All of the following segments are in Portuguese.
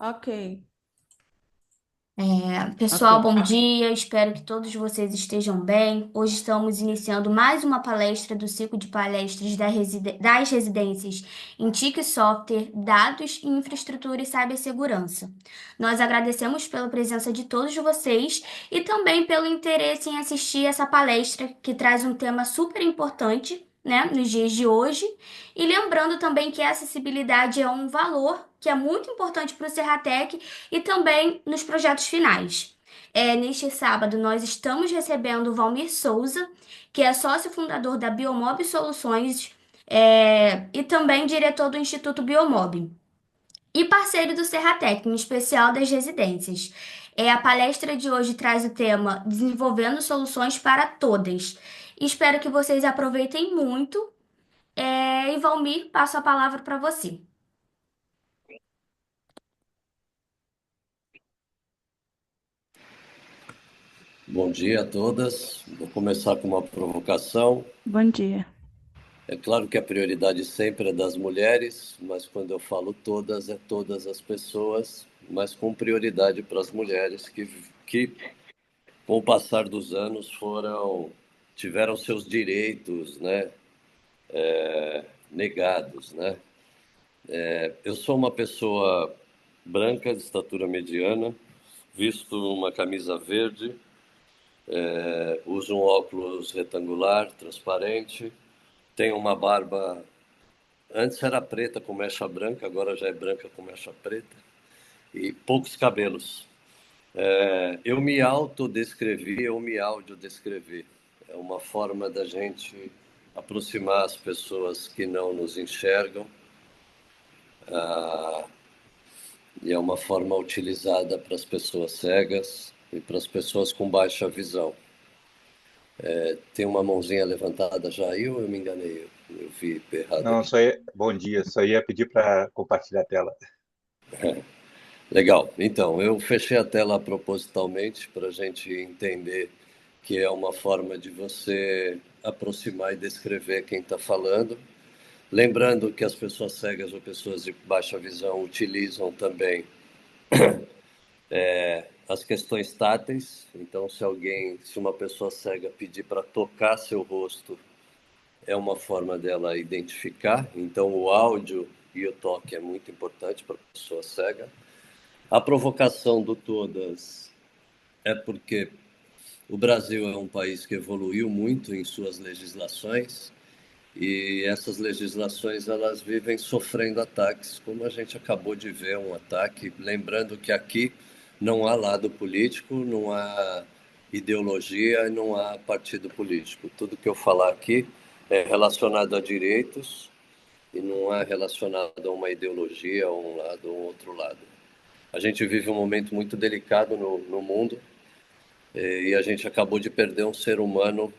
Ok, Pessoal, ok. bom dia. Espero que todos vocês estejam bem. Hoje estamos iniciando mais uma palestra do ciclo de palestras das residências em TIC Software, Dados, Infraestrutura e Cibersegurança. Nós agradecemos pela presença de todos vocês e também pelo interesse em assistir essa palestra que traz um tema super importante, né, nos dias de hoje. E lembrando também que a acessibilidade é um valor que é muito importante para o Serratec e também nos projetos finais. Neste sábado, nós estamos recebendo o Valmir Souza, que é sócio fundador da Biomob Soluções, e também diretor do Instituto Biomob, e parceiro do Serratec, em especial das residências. A palestra de hoje traz o tema Desenvolvendo Soluções para Todas. Espero que vocês aproveitem muito. E Valmir, passo a palavra para você. Bom dia a todas. Vou começar com uma provocação. Bom dia. É claro que a prioridade sempre é das mulheres, mas quando eu falo todas, é todas as pessoas, mas com prioridade para as mulheres que com o passar dos anos tiveram seus direitos, né, negados, né? Eu sou uma pessoa branca, de estatura mediana, visto uma camisa verde, uso um óculos retangular, transparente, tenho uma barba. Antes era preta com mecha branca, agora já é branca com mecha preta. E poucos cabelos. Eu me autodescrevi, eu me audiodescrevi. É uma forma da gente aproximar as pessoas que não nos enxergam, e é uma forma utilizada para as pessoas cegas e para as pessoas com baixa visão. Tem uma mãozinha levantada já aí ou eu me enganei? Eu vi errado Não, aqui. só ia... Bom dia, só ia pedir para compartilhar a tela. Legal. Então, eu fechei a tela propositalmente para a gente entender que é uma forma de você aproximar e descrever quem está falando. Lembrando que as pessoas cegas ou pessoas de baixa visão utilizam também as questões táteis. Então, se uma pessoa cega pedir para tocar seu rosto, é uma forma dela identificar. Então, o áudio e o toque é muito importante para a pessoa cega. A provocação do todas é porque o Brasil é um país que evoluiu muito em suas legislações e essas legislações elas vivem sofrendo ataques, como a gente acabou de ver um ataque, lembrando que aqui não há lado político, não há ideologia, não há partido político. Tudo que eu falar aqui é relacionado a direitos e não é relacionado a uma ideologia, a um lado ou outro lado. A gente vive um momento muito delicado no mundo e a gente acabou de perder um ser humano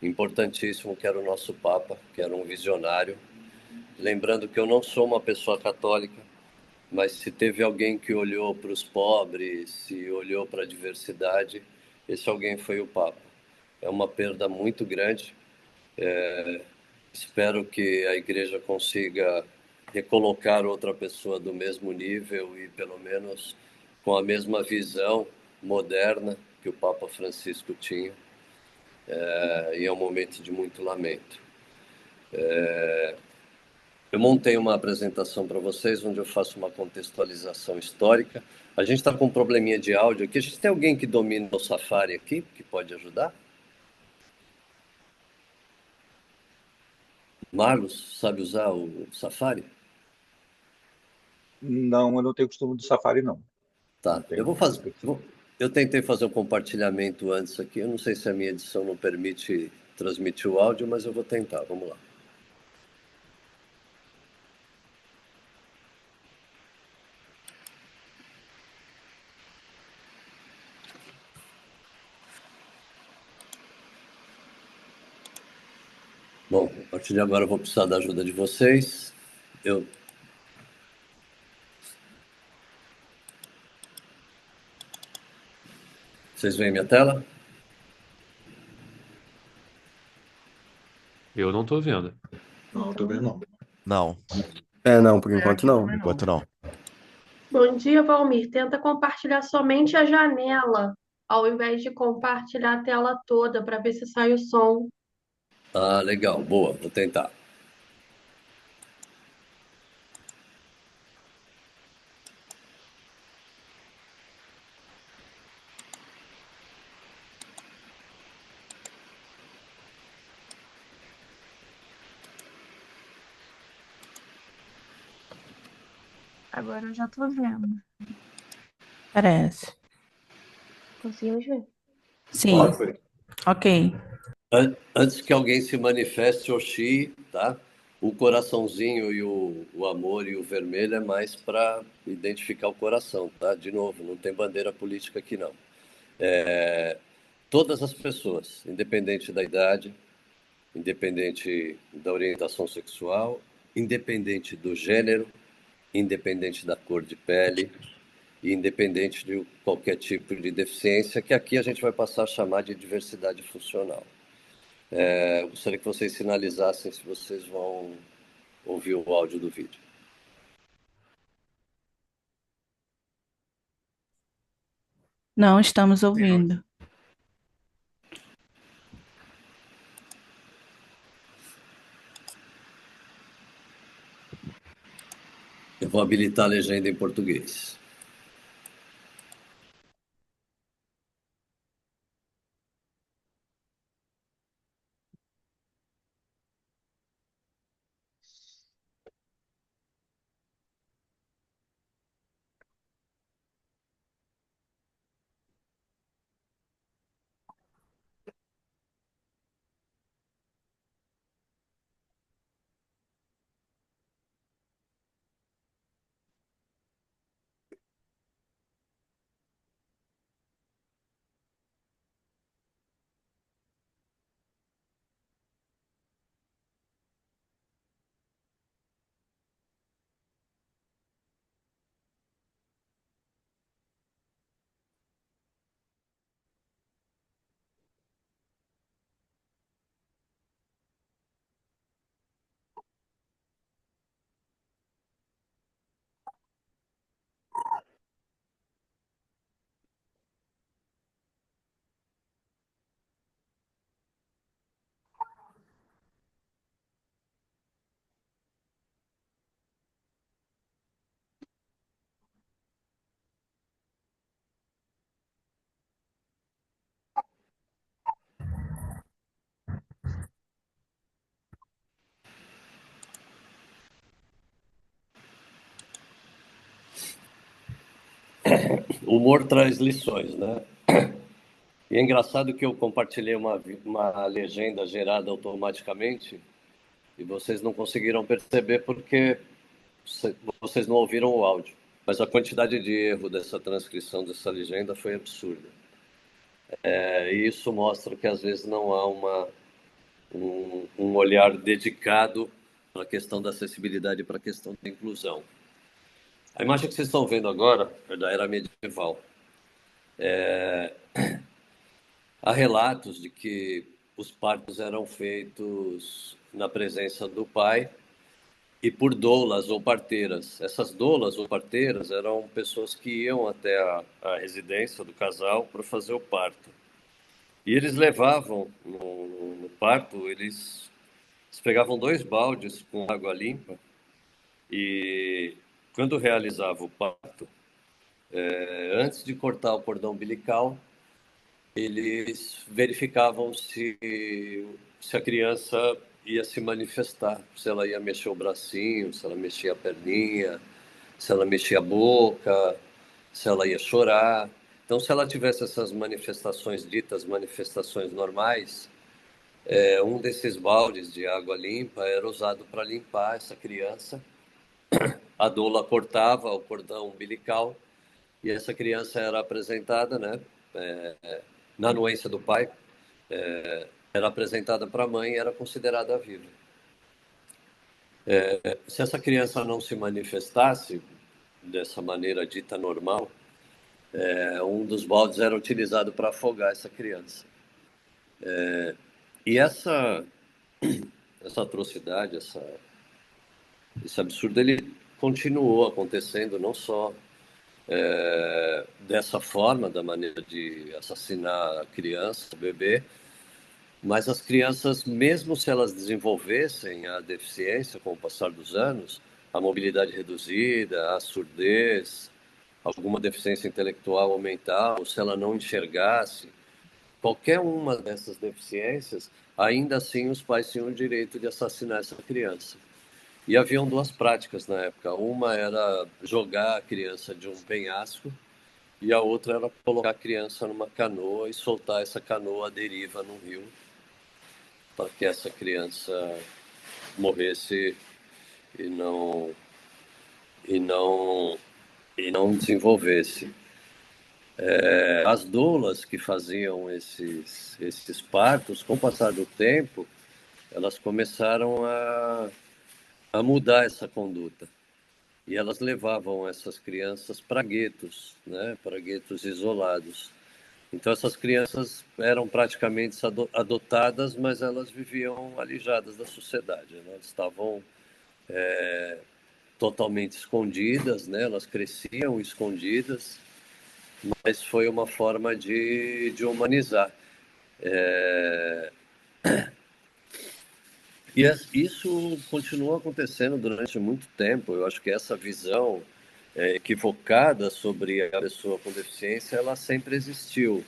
importantíssimo, que era o nosso Papa, que era um visionário. Lembrando que eu não sou uma pessoa católica, mas se teve alguém que olhou para os pobres, se olhou para a diversidade, esse alguém foi o Papa. É uma perda muito grande. Espero que a igreja consiga recolocar outra pessoa do mesmo nível e pelo menos com a mesma visão moderna que o Papa Francisco tinha. E é um momento de muito lamento. Eu montei uma apresentação para vocês onde eu faço uma contextualização histórica. A gente está com um probleminha de áudio aqui. A gente tem alguém que domina o Safari aqui, que pode ajudar? Marlos, sabe usar o Safari? Não, eu não tenho costume do Safari, não. Não Tá, eu vou tenho fazer. expertise. Eu tentei fazer um compartilhamento antes aqui. Eu não sei se a minha edição não permite transmitir o áudio, mas eu vou tentar. Vamos lá. Bom, a partir de agora eu vou precisar da ajuda de vocês. Eu... Vocês veem minha tela? Eu não tô vendo. Não, tô vendo não. Não, Não, por enquanto não. por enquanto não. Bom dia, Valmir. Tenta compartilhar somente a janela, ao invés de compartilhar a tela toda, para ver se sai o som. Ah, legal, boa, vou tentar. Agora eu já tô vendo. Parece. Conseguimos ver. Sim, ok. Antes que alguém se manifeste, Oxi, tá? O coraçãozinho e o amor e o vermelho é mais para identificar o coração, tá? De novo, não tem bandeira política aqui, não. Todas as pessoas, independente da idade, independente da orientação sexual, independente do gênero, independente da cor de pele e independente de qualquer tipo de deficiência, que aqui a gente vai passar a chamar de diversidade funcional. Gostaria que vocês sinalizassem se vocês vão ouvir o áudio do vídeo. Não estamos ouvindo. Eu vou habilitar a legenda em português. O humor traz lições, né? E é engraçado que eu compartilhei uma legenda gerada automaticamente e vocês não conseguiram perceber porque vocês não ouviram o áudio. Mas a quantidade de erro dessa transcrição dessa legenda foi absurda. E isso mostra que às vezes não há um olhar dedicado para a questão da acessibilidade e para a questão da inclusão. A imagem que vocês estão vendo agora é da era medieval. Há relatos de que os partos eram feitos na presença do pai e por doulas ou parteiras. Essas doulas ou parteiras eram pessoas que iam até a residência do casal para fazer o parto. E eles levavam no parto, eles pegavam 2 baldes com água limpa e quando realizava o parto, antes de cortar o cordão umbilical, eles verificavam se a criança ia se manifestar, se ela ia mexer o bracinho, se ela mexia a perninha, se ela mexia a boca, se ela ia chorar. Então, se ela tivesse essas manifestações ditas manifestações normais, um desses baldes de água limpa era usado para limpar essa criança. A doula cortava o cordão umbilical e essa criança era apresentada, né, na anuência do pai, era apresentada para a mãe e era considerada viva. Se essa criança não se manifestasse dessa maneira dita normal, um dos baldes era utilizado para afogar essa criança. E essa atrocidade, esse absurdo, ele continuou acontecendo não só dessa forma, da maneira de assassinar a criança, o bebê, mas as crianças, mesmo se elas desenvolvessem a deficiência com o passar dos anos, a mobilidade reduzida, a surdez, alguma deficiência intelectual ou mental, se ela não enxergasse, qualquer uma dessas deficiências, ainda assim os pais tinham o direito de assassinar essa criança. E haviam duas práticas na época. Uma era jogar a criança de um penhasco e a outra era colocar a criança numa canoa e soltar essa canoa à deriva no rio para que essa criança morresse e e não e não desenvolvesse. As doulas que faziam esses partos, com o passar do tempo, elas começaram a mudar essa conduta. E elas levavam essas crianças para guetos, né? Para guetos isolados. Então, essas crianças eram praticamente adotadas, mas elas viviam alijadas da sociedade. Né? Elas estavam totalmente escondidas, né? Elas cresciam escondidas, mas foi uma forma de humanizar. E isso continua acontecendo durante muito tempo. Eu acho que essa visão equivocada sobre a pessoa com deficiência, ela sempre existiu.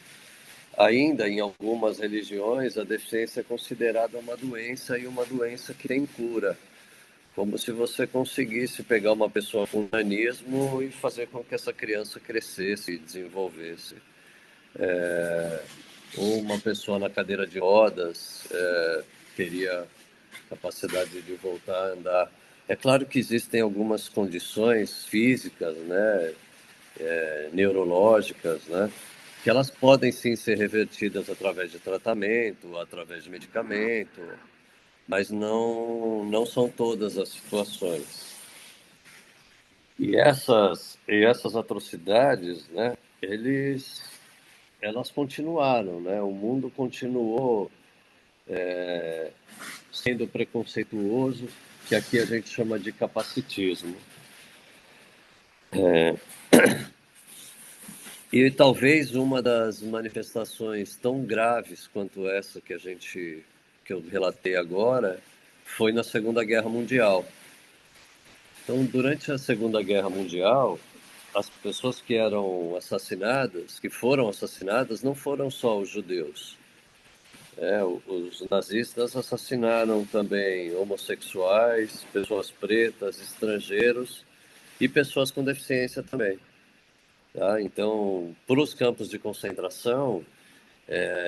Ainda em algumas religiões, a deficiência é considerada uma doença e uma doença que tem cura. Como se você conseguisse pegar uma pessoa com nanismo e fazer com que essa criança crescesse e desenvolvesse. Ou uma pessoa na cadeira de rodas teria capacidade de voltar a andar. É claro que existem algumas condições físicas, né, neurológicas, né, que elas podem sim ser revertidas através de tratamento, através de medicamento, mas não são todas as situações. E essas atrocidades, né, elas continuaram, né? O mundo continuou sendo preconceituoso, que aqui a gente chama de capacitismo. E talvez uma das manifestações tão graves quanto essa que eu relatei agora foi na Segunda Guerra Mundial. Então, durante a Segunda Guerra Mundial, as pessoas que eram assassinadas, que foram assassinadas, não foram só os judeus. Os nazistas assassinaram também homossexuais, pessoas pretas, estrangeiros e pessoas com deficiência também. Tá? Então, para os campos de concentração,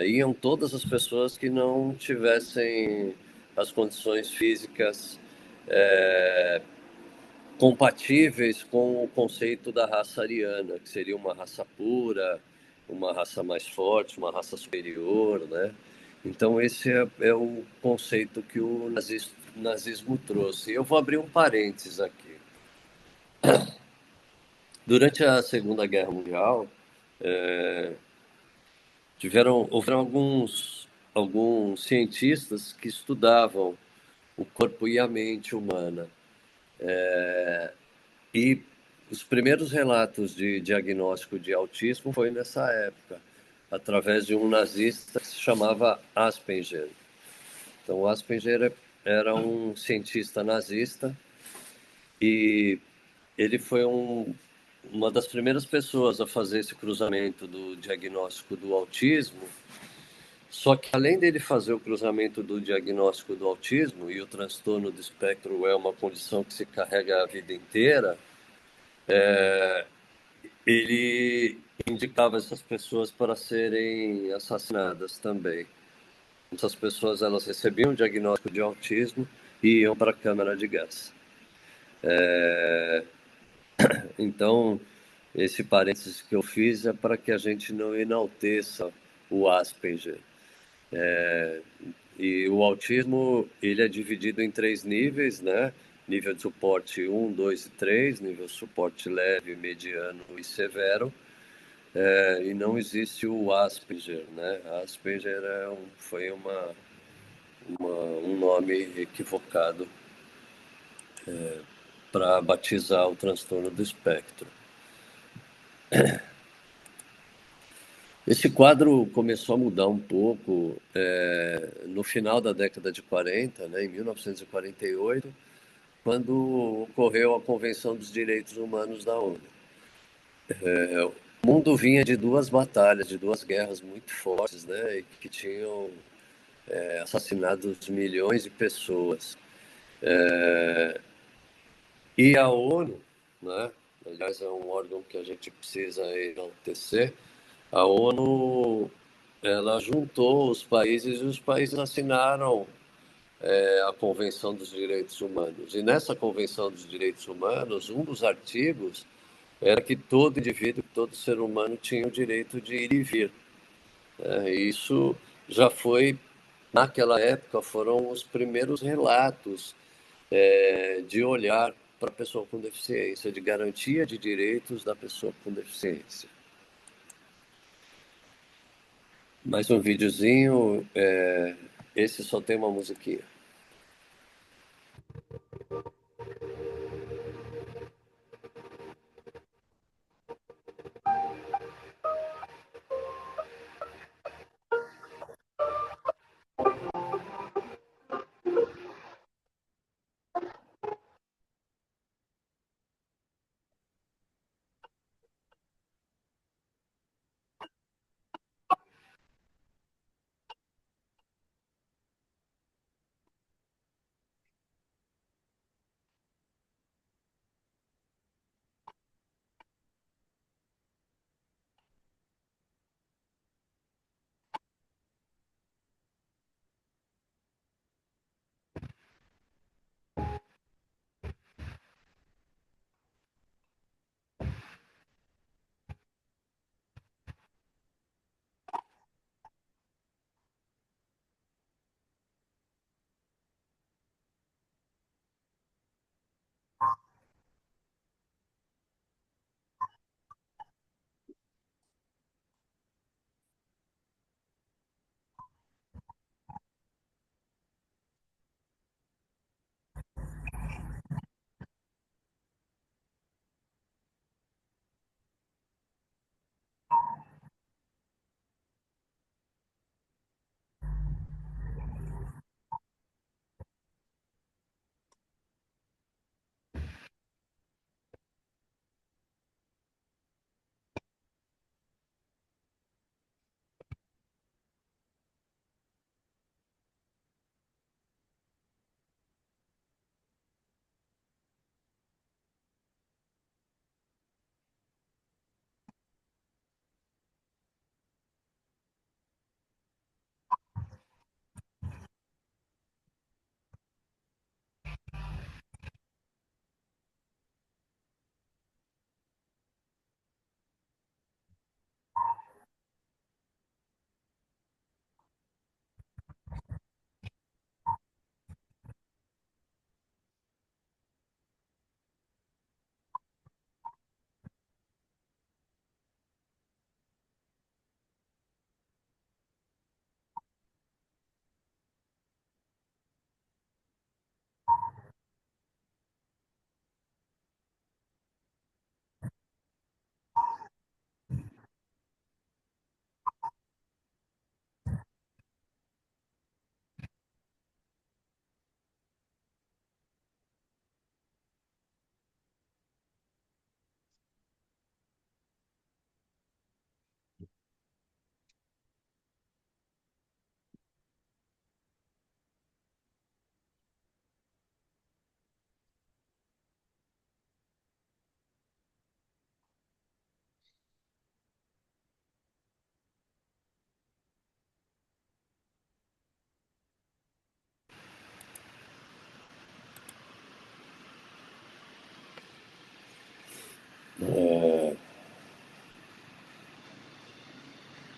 iam todas as pessoas que não tivessem as condições físicas compatíveis com o conceito da raça ariana, que seria uma raça pura, uma raça mais forte, uma raça superior, né? Então, esse é o conceito que o nazismo trouxe. Eu vou abrir um parênteses aqui. Durante a Segunda Guerra Mundial, houveram alguns cientistas que estudavam o corpo e a mente humana. E os primeiros relatos de diagnóstico de autismo foi nessa época, através de um nazista que se chamava Asperger. Então, Asperger era um cientista nazista e ele foi uma das primeiras pessoas a fazer esse cruzamento do diagnóstico do autismo. Só que, além dele fazer o cruzamento do diagnóstico do autismo, e o transtorno do espectro é uma condição que se carrega a vida inteira, ele indicava essas pessoas para serem assassinadas também. Essas pessoas, elas recebiam o diagnóstico de autismo e iam para a câmara de gás. Então, esse parênteses que eu fiz é para que a gente não enalteça o Asperger. E o autismo, ele é dividido em 3 níveis, né? Nível de suporte 1, 2 e 3, nível de suporte leve, mediano e severo. E não existe o Asperger, né? Asperger foi um nome equivocado para batizar o transtorno do espectro. Esse quadro começou a mudar um pouco no final da década de 40, né, em 1948, quando ocorreu a Convenção dos Direitos Humanos da ONU. O mundo vinha de duas batalhas, de duas guerras muito fortes, né, que tinham assassinado milhões de pessoas. E a ONU, né, aliás, é um órgão que a gente precisa enaltecer, a ONU ela juntou os países e os países assinaram a Convenção dos Direitos Humanos. E nessa Convenção dos Direitos Humanos, um dos artigos era que todo indivíduo, todo ser humano tinha o direito de ir e vir. Isso já foi, naquela época, foram os primeiros relatos de olhar para a pessoa com deficiência, de garantia de direitos da pessoa com deficiência. Mais um videozinho, esse só tem uma musiquinha.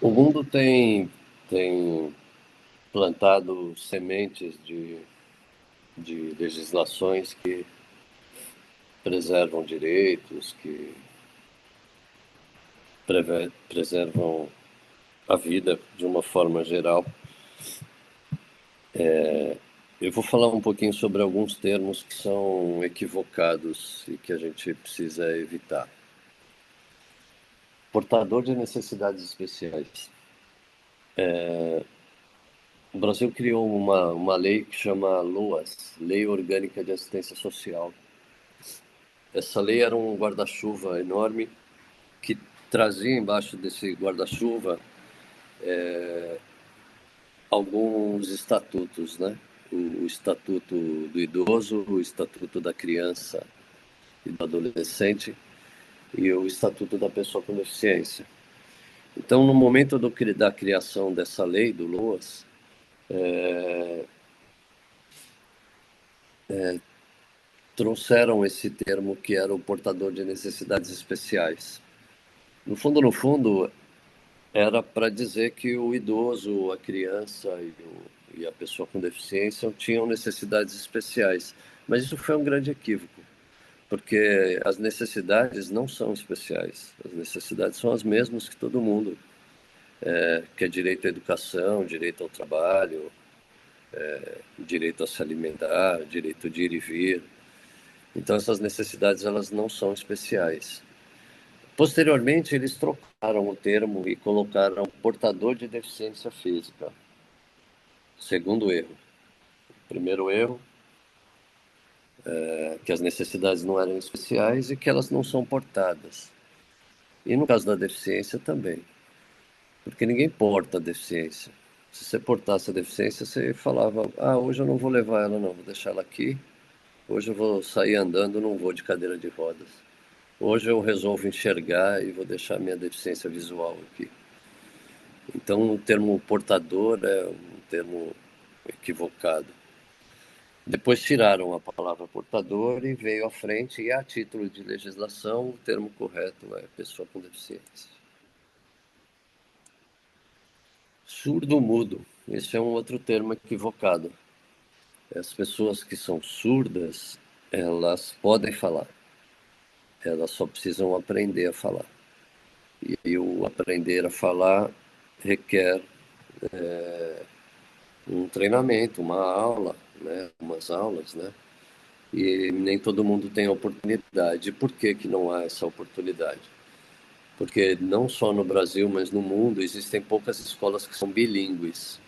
O mundo tem plantado sementes de legislações que preservam direitos, que preservam a vida de uma forma geral. Eu vou falar um pouquinho sobre alguns termos que são equivocados e que a gente precisa evitar. Portador de necessidades especiais. O Brasil criou uma lei que chama LOAS, Lei Orgânica de Assistência Social. Essa lei era um guarda-chuva enorme que trazia embaixo desse guarda-chuva alguns estatutos, né? O Estatuto do Idoso, o Estatuto da Criança e do Adolescente e o Estatuto da Pessoa com Deficiência. Então, no momento da criação dessa lei, do LOAS, trouxeram esse termo que era o portador de necessidades especiais. No fundo, era para dizer que o idoso, a criança e a pessoa com deficiência tinham necessidades especiais. Mas isso foi um grande equívoco, porque as necessidades não são especiais. As necessidades são as mesmas que todo mundo, que é direito à educação, direito ao trabalho, direito a se alimentar, direito de ir e vir. Então, essas necessidades elas não são especiais. Posteriormente, eles trocaram o termo e colocaram portador de deficiência física. Segundo erro. Primeiro erro é que as necessidades não eram especiais e que elas não são portadas. E no caso da deficiência também. Porque ninguém porta a deficiência. Se você portasse a deficiência, você falava, hoje eu não vou levar ela não, vou deixar ela aqui. Hoje eu vou sair andando, não vou de cadeira de rodas. Hoje eu resolvo enxergar e vou deixar minha deficiência visual aqui. Então, o termo portador é um termo equivocado. Depois tiraram a palavra portador e veio à frente, e a título de legislação, o termo correto é pessoa com deficiência. Surdo-mudo, esse é um outro termo equivocado. As pessoas que são surdas, elas podem falar. Elas só precisam aprender a falar. E o aprender a falar requer um treinamento, uma aula, né? Umas aulas, né? E nem todo mundo tem a oportunidade. Por que não há essa oportunidade? Porque não só no Brasil, mas no mundo, existem poucas escolas que são bilíngues,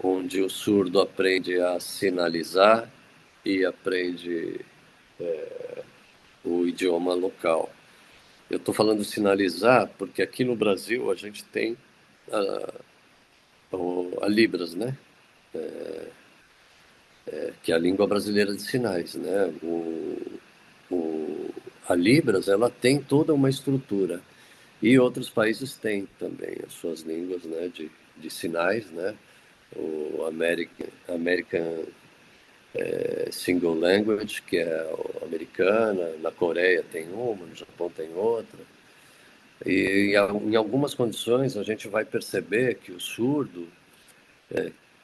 onde o surdo aprende a sinalizar e aprende o idioma local. Eu estou falando sinalizar porque aqui no Brasil a gente tem a Libras, né? Que é a língua brasileira de sinais, né? A Libras, ela tem toda uma estrutura e outros países têm também as suas línguas, né, de sinais, né? O American Single Language, que é americana, na Coreia tem uma, no Japão tem outra. E em algumas condições a gente vai perceber que o surdo,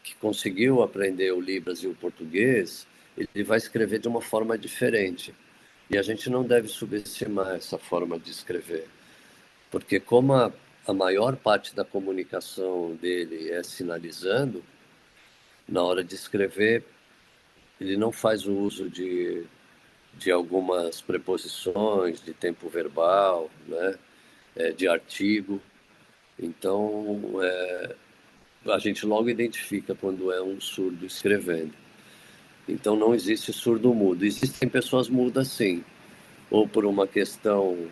que conseguiu aprender o Libras e o português, ele vai escrever de uma forma diferente. E a gente não deve subestimar essa forma de escrever, porque como a maior parte da comunicação dele é sinalizando, na hora de escrever, ele não faz o uso de algumas preposições, de tempo verbal, né? De artigo. Então, a gente logo identifica quando é um surdo escrevendo. Então, não existe surdo-mudo. Existem pessoas mudas, sim, ou por uma questão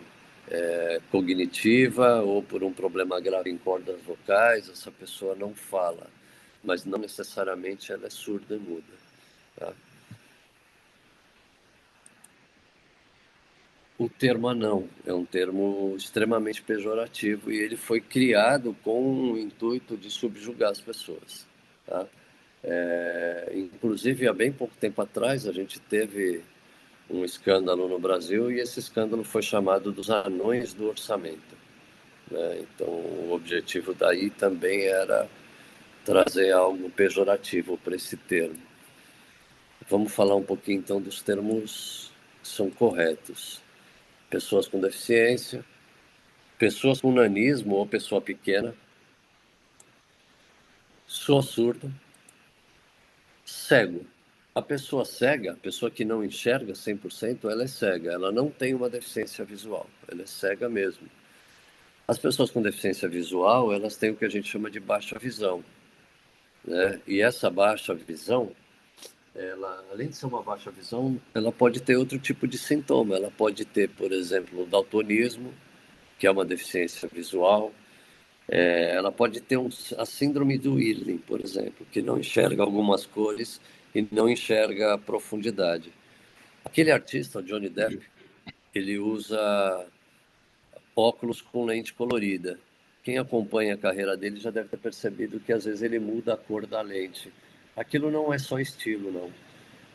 cognitiva, ou por um problema grave em cordas vocais, essa pessoa não fala, mas não necessariamente ela é surda e muda. Tá? O termo anão é um termo extremamente pejorativo e ele foi criado com o intuito de subjugar as pessoas. Tá? Inclusive, há bem pouco tempo atrás, a gente teve um escândalo no Brasil e esse escândalo foi chamado dos anões do orçamento. Né? Então, o objetivo daí também era trazer algo pejorativo para esse termo. Vamos falar um pouquinho, então, dos termos que são corretos. Pessoas com deficiência, pessoas com nanismo ou pessoa pequena, surdo, cego. A pessoa cega, a pessoa que não enxerga 100%, ela é cega, ela não tem uma deficiência visual, ela é cega mesmo. As pessoas com deficiência visual, elas têm o que a gente chama de baixa visão, né? E essa baixa visão, ela, além de ser uma baixa visão, ela pode ter outro tipo de sintoma. Ela pode ter, por exemplo, o daltonismo, que é uma deficiência visual. Ela pode ter a síndrome do Irling, por exemplo, que não enxerga algumas cores e não enxerga a profundidade. Aquele artista, o Johnny Depp, ele usa óculos com lente colorida. Quem acompanha a carreira dele já deve ter percebido que às vezes ele muda a cor da lente. Aquilo não é só estilo, não.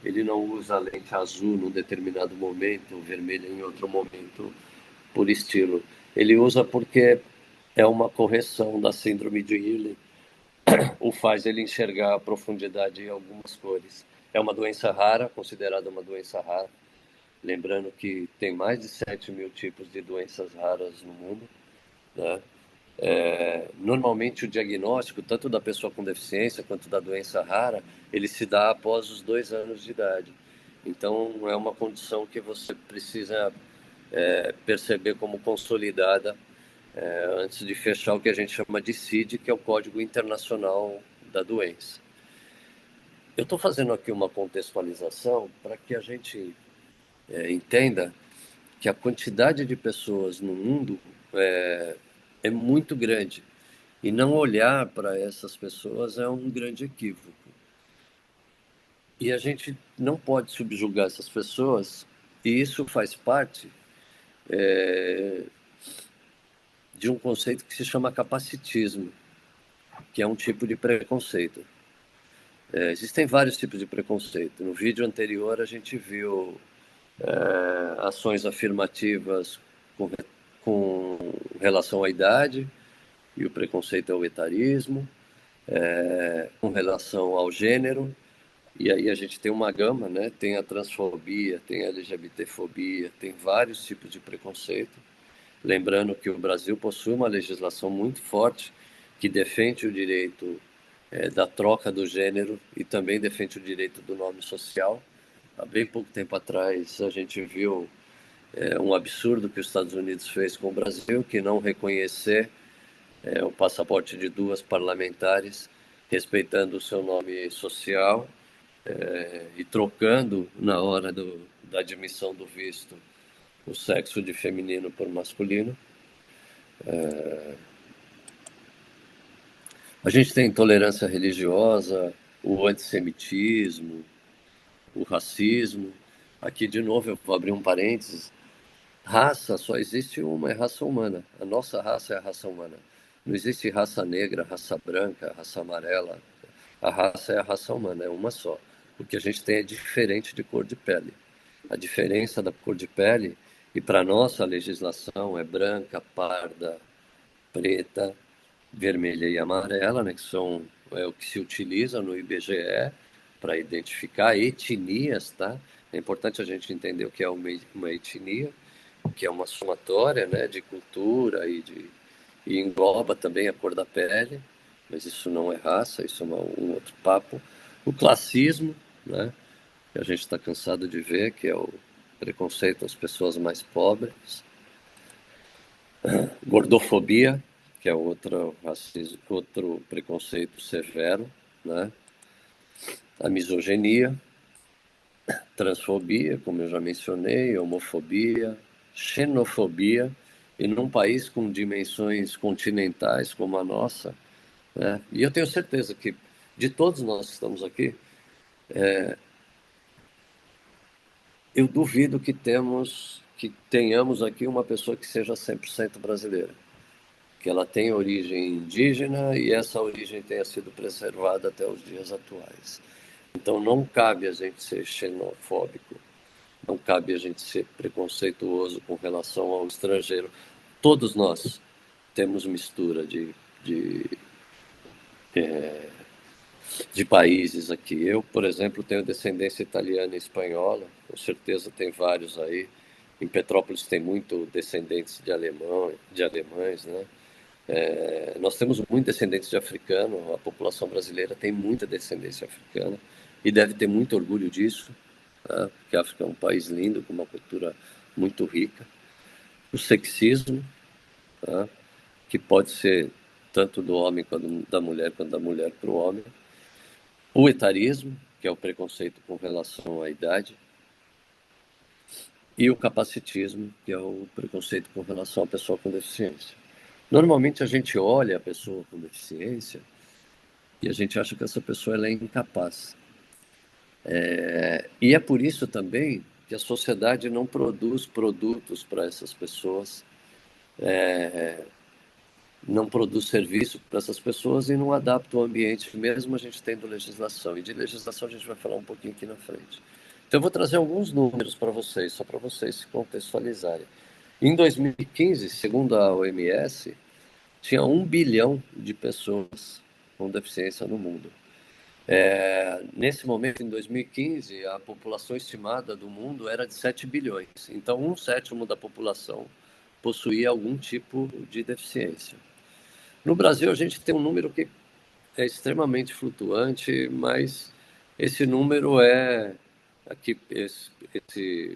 Ele não usa a lente azul num determinado momento, vermelha em outro momento, por estilo. Ele usa porque é uma correção da síndrome de Irling, o faz ele enxergar a profundidade em algumas cores. É uma doença rara, considerada uma doença rara. Lembrando que tem mais de 7.000 tipos de doenças raras no mundo, né? Normalmente o diagnóstico, tanto da pessoa com deficiência quanto da doença rara, ele se dá após os 2 anos de idade. Então, é uma condição que você precisa perceber como consolidada antes de fechar o que a gente chama de CID, que é o Código Internacional da Doença. Eu estou fazendo aqui uma contextualização para que a gente entenda que a quantidade de pessoas no mundo é muito grande. E não olhar para essas pessoas é um grande equívoco. E a gente não pode subjugar essas pessoas, e isso faz parte de um conceito que se chama capacitismo, que é um tipo de preconceito. Existem vários tipos de preconceito. No vídeo anterior a gente viu ações afirmativas com relação à idade, e o preconceito é o etarismo, com relação ao gênero, e aí a gente tem uma gama, né? Tem a transfobia, tem a LGBTfobia, tem vários tipos de preconceito. Lembrando que o Brasil possui uma legislação muito forte que defende o direito da troca do gênero e também defende o direito do nome social. Há bem pouco tempo atrás a gente viu um absurdo que os Estados Unidos fez com o Brasil, que não reconhecer o passaporte de 2 parlamentares, respeitando o seu nome social e trocando, na hora da admissão do visto, o sexo de feminino por masculino. A gente tem intolerância religiosa, o antissemitismo, o racismo. Aqui, de novo, eu vou abrir um parênteses. Raça, só existe uma, é raça humana. A nossa raça é a raça humana. Não existe raça negra, raça branca, raça amarela. A raça é a raça humana, é uma só. O que a gente tem é diferente de cor de pele. A diferença da cor de pele, e para a nossa legislação, é branca, parda, preta, vermelha e amarela, né, que são o que se utiliza no IBGE para identificar etnias, tá? É importante a gente entender o que é uma etnia, que é uma somatória, né, de cultura e engloba também a cor da pele, mas isso não é raça, isso é um outro papo. O classismo, né, que a gente está cansado de ver, que é o preconceito às pessoas mais pobres. Gordofobia, que é outro racismo, outro preconceito severo, né? A misoginia, transfobia, como eu já mencionei, homofobia, xenofobia, e num país com dimensões continentais como a nossa, né? E eu tenho certeza que de todos nós que estamos aqui, eu duvido que tenhamos aqui uma pessoa que seja 100% brasileira, que ela tem origem indígena e essa origem tenha sido preservada até os dias atuais. Então não cabe a gente ser xenofóbico, não cabe a gente ser preconceituoso com relação ao estrangeiro. Todos nós temos mistura de países aqui. Eu, por exemplo, tenho descendência italiana e espanhola, com certeza tem vários aí. Em Petrópolis tem muito descendentes de alemães, né? Nós temos muitos descendentes de africano, a população brasileira tem muita descendência africana e deve ter muito orgulho disso, né? Porque a África é um país lindo, com uma cultura muito rica. O sexismo, né? que pode ser tanto do homem quanto da mulher para o homem. O etarismo, que é o preconceito com relação à idade. E o capacitismo, que é o preconceito com relação à pessoa com deficiência. Normalmente a gente olha a pessoa com deficiência e a gente acha que essa pessoa ela é incapaz. E é por isso também que a sociedade não produz produtos para essas pessoas, não produz serviço para essas pessoas e não adapta o ambiente, mesmo a gente tendo legislação. E de legislação a gente vai falar um pouquinho aqui na frente. Então eu vou trazer alguns números para vocês, só para vocês se contextualizarem. Em 2015, segundo a OMS, tinha 1 bilhão de pessoas com deficiência no mundo. Nesse momento, em 2015, a população estimada do mundo era de 7 bilhões. Então, 1/7 da população possuía algum tipo de deficiência. No Brasil, a gente tem um número que é extremamente flutuante, mas esse número é. Aqui, esse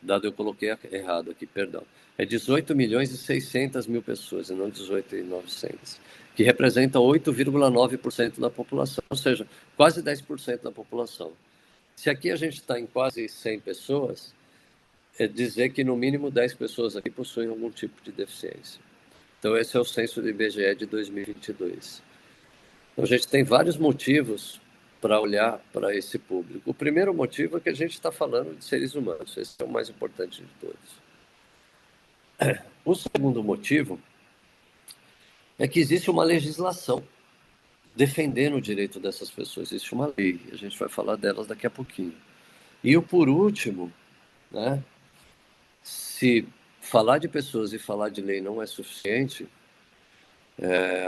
dado eu coloquei errado aqui, perdão. É 18 milhões e 600 mil pessoas, e não 18 e 900, que representa 8,9% da população, ou seja, quase 10% da população. Se aqui a gente está em quase 100 pessoas, é dizer que no mínimo 10 pessoas aqui possuem algum tipo de deficiência. Então esse é o censo do IBGE de 2022. Então, a gente tem vários motivos para olhar para esse público. O primeiro motivo é que a gente está falando de seres humanos, esse é o mais importante de todos. O segundo motivo é que existe uma legislação defendendo o direito dessas pessoas, existe uma lei, a gente vai falar delas daqui a pouquinho. E o por último, né, se falar de pessoas e falar de lei não é suficiente,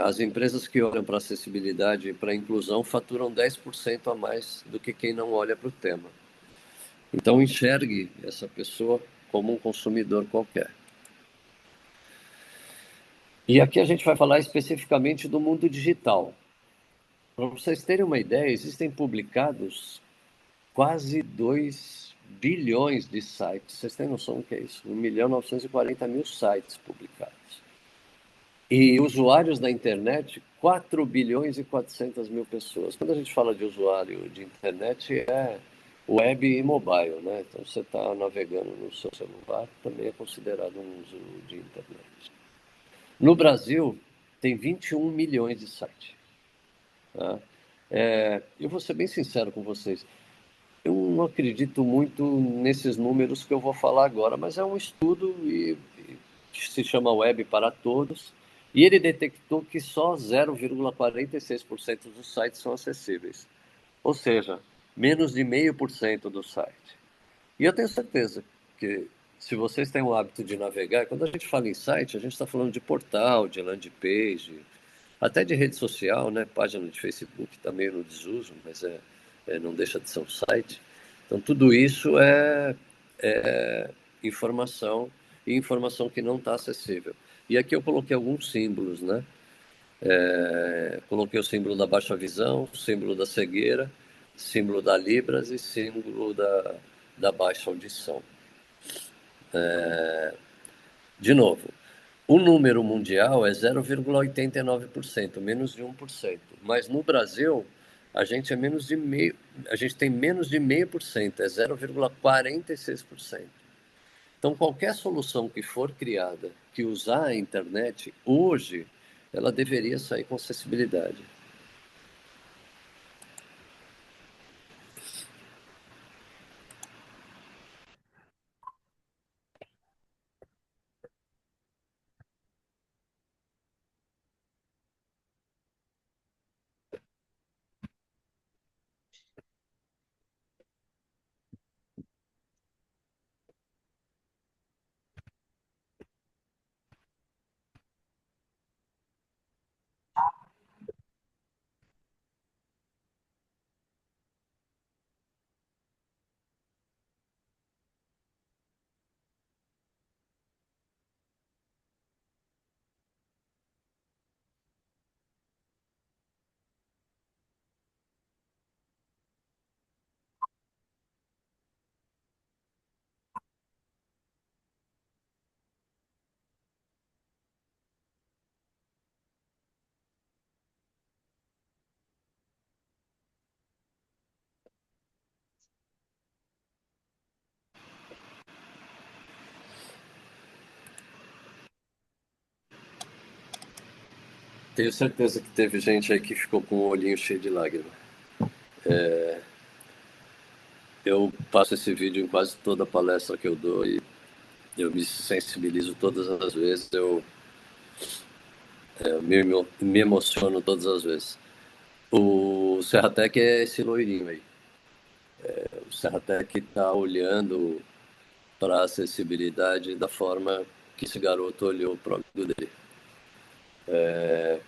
as empresas que olham para acessibilidade e para inclusão faturam 10% a mais do que quem não olha para o tema. Então enxergue essa pessoa como um consumidor qualquer. E aqui a gente vai falar especificamente do mundo digital. Para vocês terem uma ideia, existem publicados quase 2 bilhões de sites. Vocês têm noção do que é isso? 1.940.000 sites publicados. E usuários da internet, 4 bilhões e 400 mil pessoas. Quando a gente fala de usuário de internet, é web e mobile, né? Então, você está navegando no seu celular, também é considerado um uso de internet. No Brasil, tem 21 milhões de sites. Tá? Eu vou ser bem sincero com vocês. Eu não acredito muito nesses números que eu vou falar agora, mas é um estudo que se chama Web para Todos, e ele detectou que só 0,46% dos sites são acessíveis. Ou seja, menos de 0,5% do site. E eu tenho certeza que se vocês têm o hábito de navegar, quando a gente fala em site, a gente está falando de portal, de landing page, até de rede social, né? Página de Facebook está meio no desuso, mas não deixa de ser um site. Então, tudo isso é informação e informação que não está acessível. E aqui eu coloquei alguns símbolos, né? Coloquei o símbolo da baixa visão, símbolo da cegueira, símbolo da Libras e símbolo da baixa audição. De novo, o número mundial é 0,89%, menos de 1%. Mas no Brasil, a gente é menos de meio, a gente tem menos de 0,5%, é 0,46%. Então, qualquer solução que for criada que usar a internet, hoje, ela deveria sair com acessibilidade. Tenho certeza que teve gente aí que ficou com o olhinho cheio de lágrima. Eu passo esse vídeo em quase toda palestra que eu dou e eu me sensibilizo todas as vezes, me emociono todas as vezes. O Serratec é esse loirinho aí. O Serratec está olhando para a acessibilidade da forma que esse garoto olhou para o amigo dele.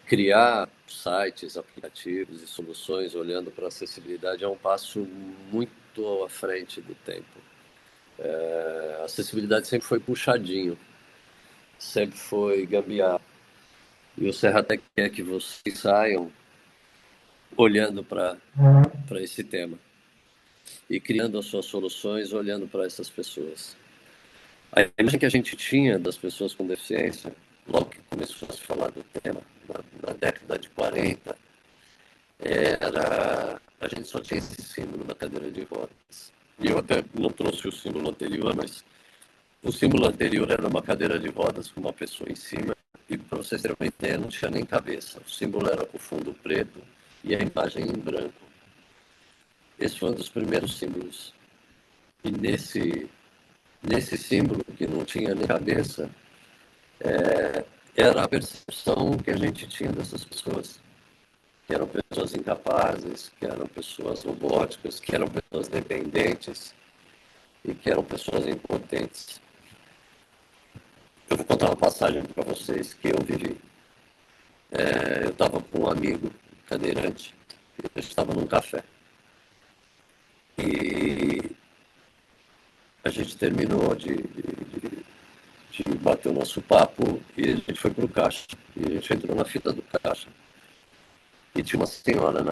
Criar sites, aplicativos e soluções olhando para a acessibilidade é um passo muito à frente do tempo. A acessibilidade sempre foi puxadinho, sempre foi gambiarra. E o Serratec quer que vocês saiam olhando para esse tema e criando as suas soluções olhando para essas pessoas. A imagem que a gente tinha das pessoas com deficiência, logo que começou a se falar do tema, na década de 40, a gente só tinha esse símbolo da cadeira de rodas. E eu até não trouxe o símbolo anterior, mas o símbolo anterior era uma cadeira de rodas com uma pessoa em cima e, para vocês terem uma ideia, não tinha nem cabeça. O símbolo era com fundo preto e a imagem em branco. Esse foi um dos primeiros símbolos. E nesse símbolo, que não tinha nem cabeça, era a percepção que a gente tinha dessas pessoas. Que eram pessoas incapazes, que eram pessoas robóticas, que eram pessoas dependentes e que eram pessoas impotentes. Eu vou contar uma passagem para vocês que eu vivi. Eu estava com um amigo cadeirante, eu estava num café. E a gente terminou de bater o nosso papo e a gente foi para o caixa. E a gente entrou na fita do caixa. E tinha uma senhora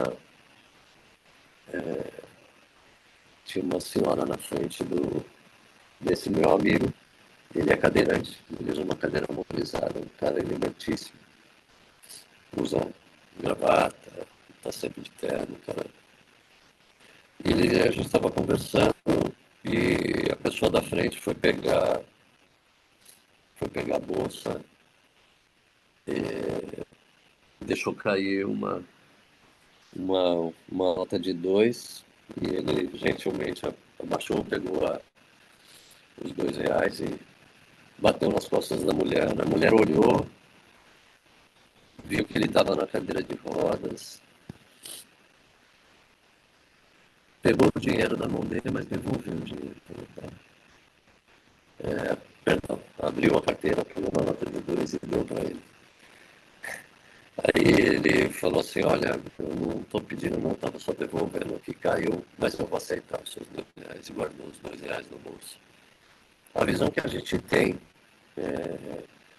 na frente desse meu amigo. Ele é cadeirante, ele usa uma cadeira motorizada, um cara elegantíssimo. Usa gravata, está sempre de terno, cara. E a gente estava conversando e a pessoa da frente foi pegar a bolsa e deixou cair uma nota de 2 e ele gentilmente abaixou, pegou os R$ 2 e bateu nas costas da mulher. A mulher olhou, viu que ele estava na cadeira de rodas, pegou o dinheiro da mão dele, mas devolveu o dinheiro. Perdão, abriu a carteira, pegou uma nota de 2 e deu para ele. Aí ele falou assim, olha, eu não estou pedindo, não, estava só devolvendo o que caiu, mas eu vou aceitar os seus R$ 2 e guardou os R$ 2 no bolso. A visão que a gente tem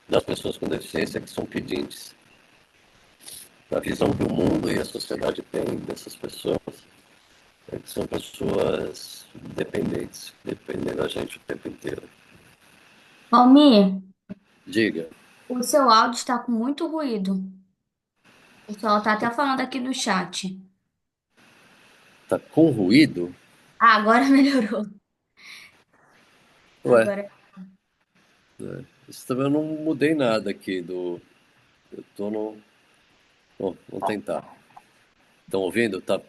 das pessoas com deficiência é que são pedintes. A visão que o mundo e a sociedade tem dessas pessoas é que são pessoas dependentes, dependendo da gente o tempo inteiro. Almir, Diga, o seu áudio está com muito ruído. O pessoal está até falando aqui no chat. tá com ruído? Ah, agora melhorou. Ué, Agora. isso também eu não mudei nada aqui do... Eu tô no... Bom, vamos tentar. Estão ouvindo? Tá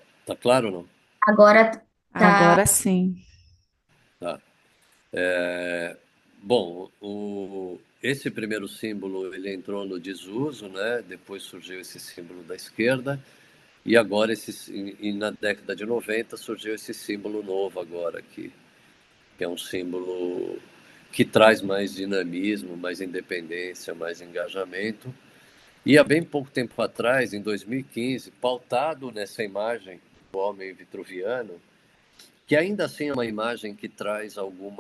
claro ou não? Agora tá. Agora sim. Tá. Bom, esse primeiro símbolo ele entrou no desuso, né? Depois surgiu esse símbolo da esquerda e agora na década de 90 surgiu esse símbolo novo agora aqui, que é um símbolo que traz mais dinamismo, mais independência, mais engajamento. E há bem pouco tempo atrás, em 2015, pautado nessa imagem do homem vitruviano, que ainda assim é uma imagem que traz algum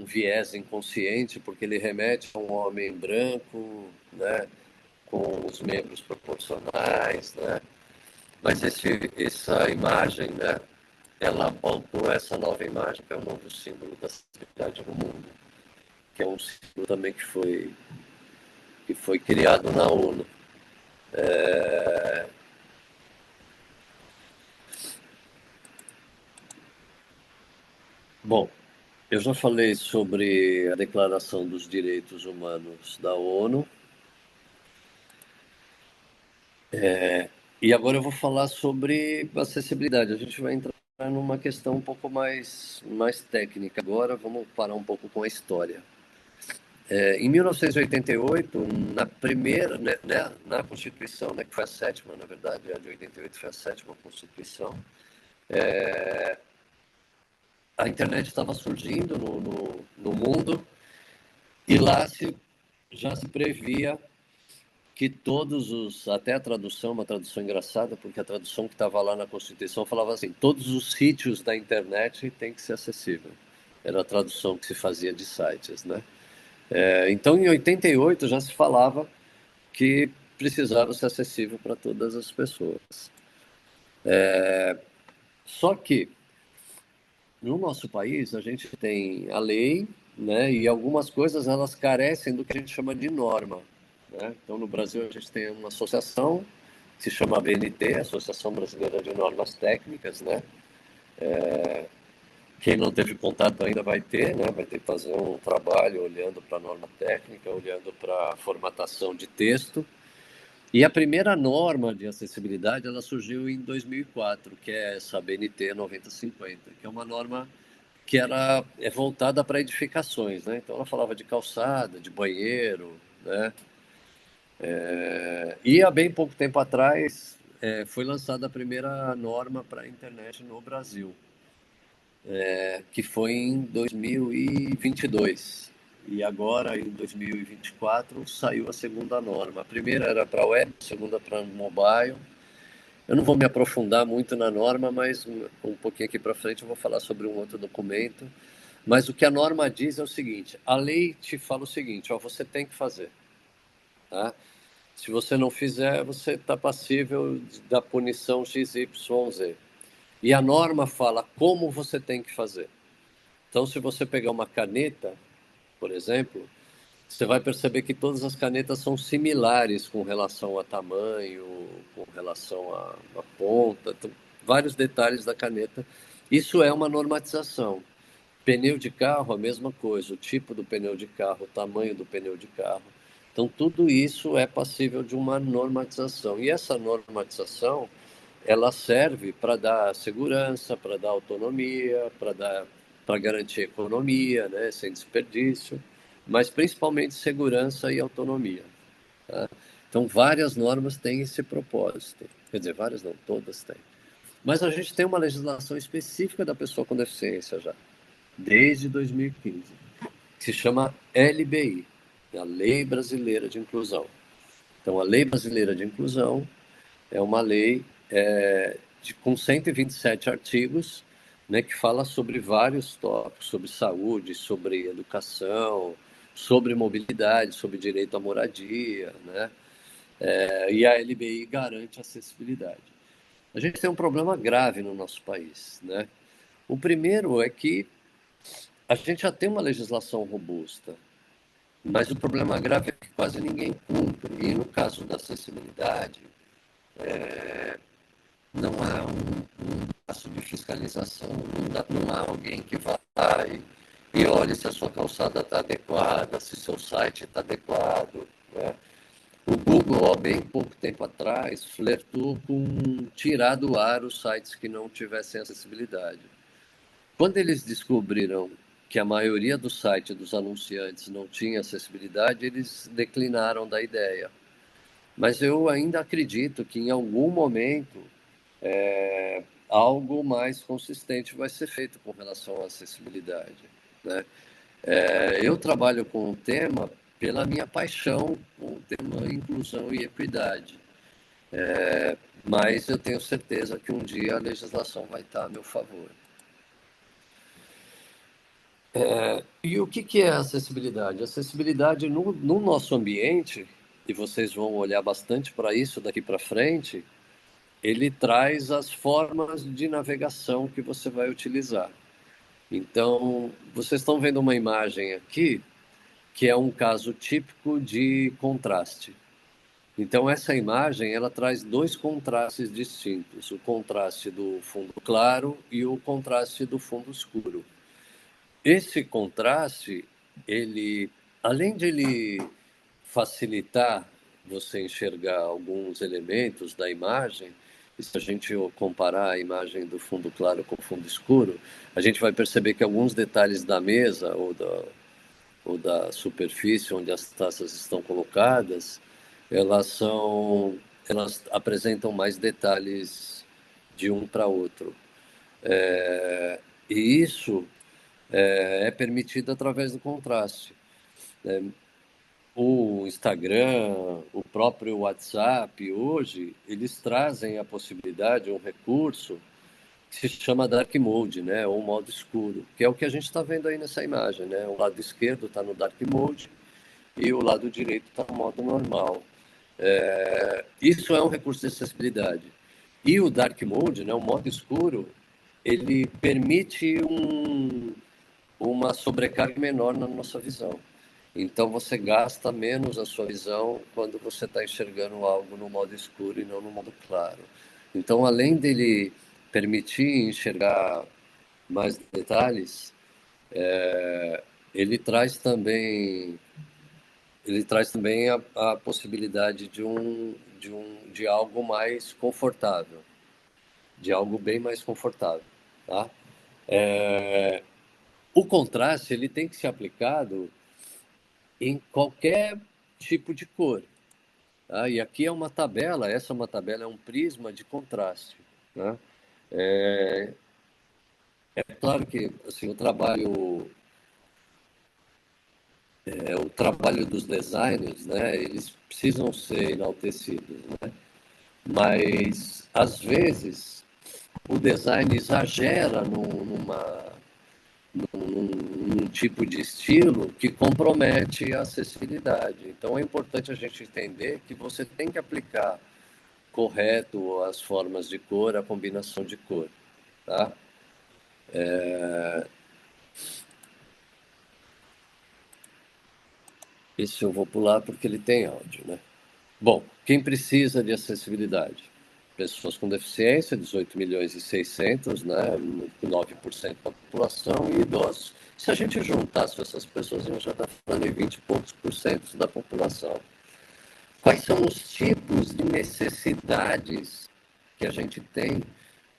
viés inconsciente, porque ele remete a um homem branco, né, com os membros proporcionais, né? Mas essa imagem, né, ela apontou essa nova imagem, que é um novo símbolo da civilidade no mundo, que é um símbolo também que foi criado na ONU. Bom, eu já falei sobre a Declaração dos Direitos Humanos da ONU, E agora eu vou falar sobre acessibilidade. A gente vai entrar numa questão um pouco mais técnica agora. Vamos parar um pouco com a história. Em 1988, na primeira, né, na Constituição, né, que foi a sétima, na verdade, a de 88 foi a sétima Constituição, a internet estava surgindo no mundo e lá já se previa que até a tradução, uma tradução engraçada, porque a tradução que estava lá na Constituição falava assim, todos os sítios da internet têm que ser acessível. Era a tradução que se fazia de sites, né? Então, em 88 já se falava que precisava ser acessível para todas as pessoas. Só que, no nosso país, a gente tem a lei, né, e algumas coisas elas carecem do que a gente chama de norma. Né? Então, no Brasil, a gente tem uma associação que se chama ABNT, Associação Brasileira de Normas Técnicas, né? Quem não teve contato ainda vai ter, né? Vai ter que fazer um trabalho olhando para a norma técnica, olhando para a formatação de texto. E a primeira norma de acessibilidade ela surgiu em 2004, que é essa BNT 9050, que é uma norma que é voltada para edificações, né? Então ela falava de calçada, de banheiro, né? E há bem pouco tempo atrás foi lançada a primeira norma para a internet no Brasil, que foi em 2022. E agora, em 2024, saiu a segunda norma. A primeira era para web, a segunda para mobile. Eu não vou me aprofundar muito na norma, mas um pouquinho aqui para frente eu vou falar sobre um outro documento. Mas o que a norma diz é o seguinte: a lei te fala o seguinte, ó, você tem que fazer, tá? Se você não fizer, você está passível da punição XYZ. E a norma fala como você tem que fazer. Então, se você pegar uma caneta, por exemplo, você vai perceber que todas as canetas são similares com relação a tamanho, com relação à ponta, então, vários detalhes da caneta. Isso é uma normatização. Pneu de carro, a mesma coisa, o tipo do pneu de carro, o tamanho do pneu de carro. Então, tudo isso é passível de uma normatização. E essa normatização, ela serve para dar segurança, para dar autonomia, para garantir economia, né, sem desperdício, mas principalmente segurança e autonomia. Tá? Então, várias normas têm esse propósito. Quer dizer, várias não, todas têm. Mas a gente tem uma legislação específica da pessoa com deficiência já, desde 2015, que se chama LBI, a Lei Brasileira de Inclusão. Então, a Lei Brasileira de Inclusão é uma lei com 127 artigos, né, que fala sobre vários tópicos, sobre saúde, sobre educação, sobre mobilidade, sobre direito à moradia, né? E a LBI garante acessibilidade. A gente tem um problema grave no nosso país, né? O primeiro é que a gente já tem uma legislação robusta, mas o problema grave é que quase ninguém cumpre. E no caso da acessibilidade, não há um passo de fiscalização, não há alguém que vá lá e olhe se a sua calçada está adequada, se seu site está adequado. Né? O Google, há bem pouco tempo atrás, flertou com tirar do ar os sites que não tivessem acessibilidade. Quando eles descobriram que a maioria dos sites dos anunciantes não tinha acessibilidade, eles declinaram da ideia. Mas eu ainda acredito que em algum momento algo mais consistente vai ser feito com relação à acessibilidade. Né? Eu trabalho com o tema pela minha paixão com o tema inclusão e equidade. Mas eu tenho certeza que um dia a legislação vai estar a meu favor. E o que é acessibilidade? Acessibilidade no nosso ambiente, e vocês vão olhar bastante para isso daqui para frente, ele traz as formas de navegação que você vai utilizar. Então, vocês estão vendo uma imagem aqui, que é um caso típico de contraste. Então, essa imagem, ela traz dois contrastes distintos, o contraste do fundo claro e o contraste do fundo escuro. Esse contraste, além de ele facilitar você enxergar alguns elementos da imagem. E se a gente comparar a imagem do fundo claro com o fundo escuro, a gente vai perceber que alguns detalhes da mesa ou da superfície onde as taças estão colocadas, elas apresentam mais detalhes de um para outro. E isso é permitido através do contraste. O Instagram, o próprio WhatsApp, hoje, eles trazem a possibilidade, um recurso que se chama Dark Mode, né, ou modo escuro, que é o que a gente está vendo aí nessa imagem, né? O lado esquerdo está no Dark Mode e o lado direito está no modo normal. Isso é um recurso de acessibilidade. E o Dark Mode, né, o modo escuro, ele permite uma sobrecarga menor na nossa visão. Então você gasta menos a sua visão quando você está enxergando algo no modo escuro e não no modo claro. Então, além dele permitir enxergar mais detalhes, ele traz também a possibilidade de algo mais confortável, de algo bem mais confortável, tá? O contraste ele tem que ser aplicado em qualquer tipo de cor. Tá? E aqui é uma tabela, essa é uma tabela, é um prisma de contraste. Né? É claro que assim, o trabalho dos designers, né, eles precisam ser enaltecidos. Né? Mas, às vezes, o design exagera num tipo de estilo que compromete a acessibilidade. Então é importante a gente entender que você tem que aplicar correto as formas de cor, a combinação de cor, tá? Esse eu vou pular porque ele tem áudio, né? Bom, quem precisa de acessibilidade? Pessoas com deficiência, 18 milhões e 600, né? 9% da população, e idosos. Se a gente juntasse essas pessoas, a gente já está falando em 20 e poucos por cento da população. Quais são os tipos de necessidades que a gente tem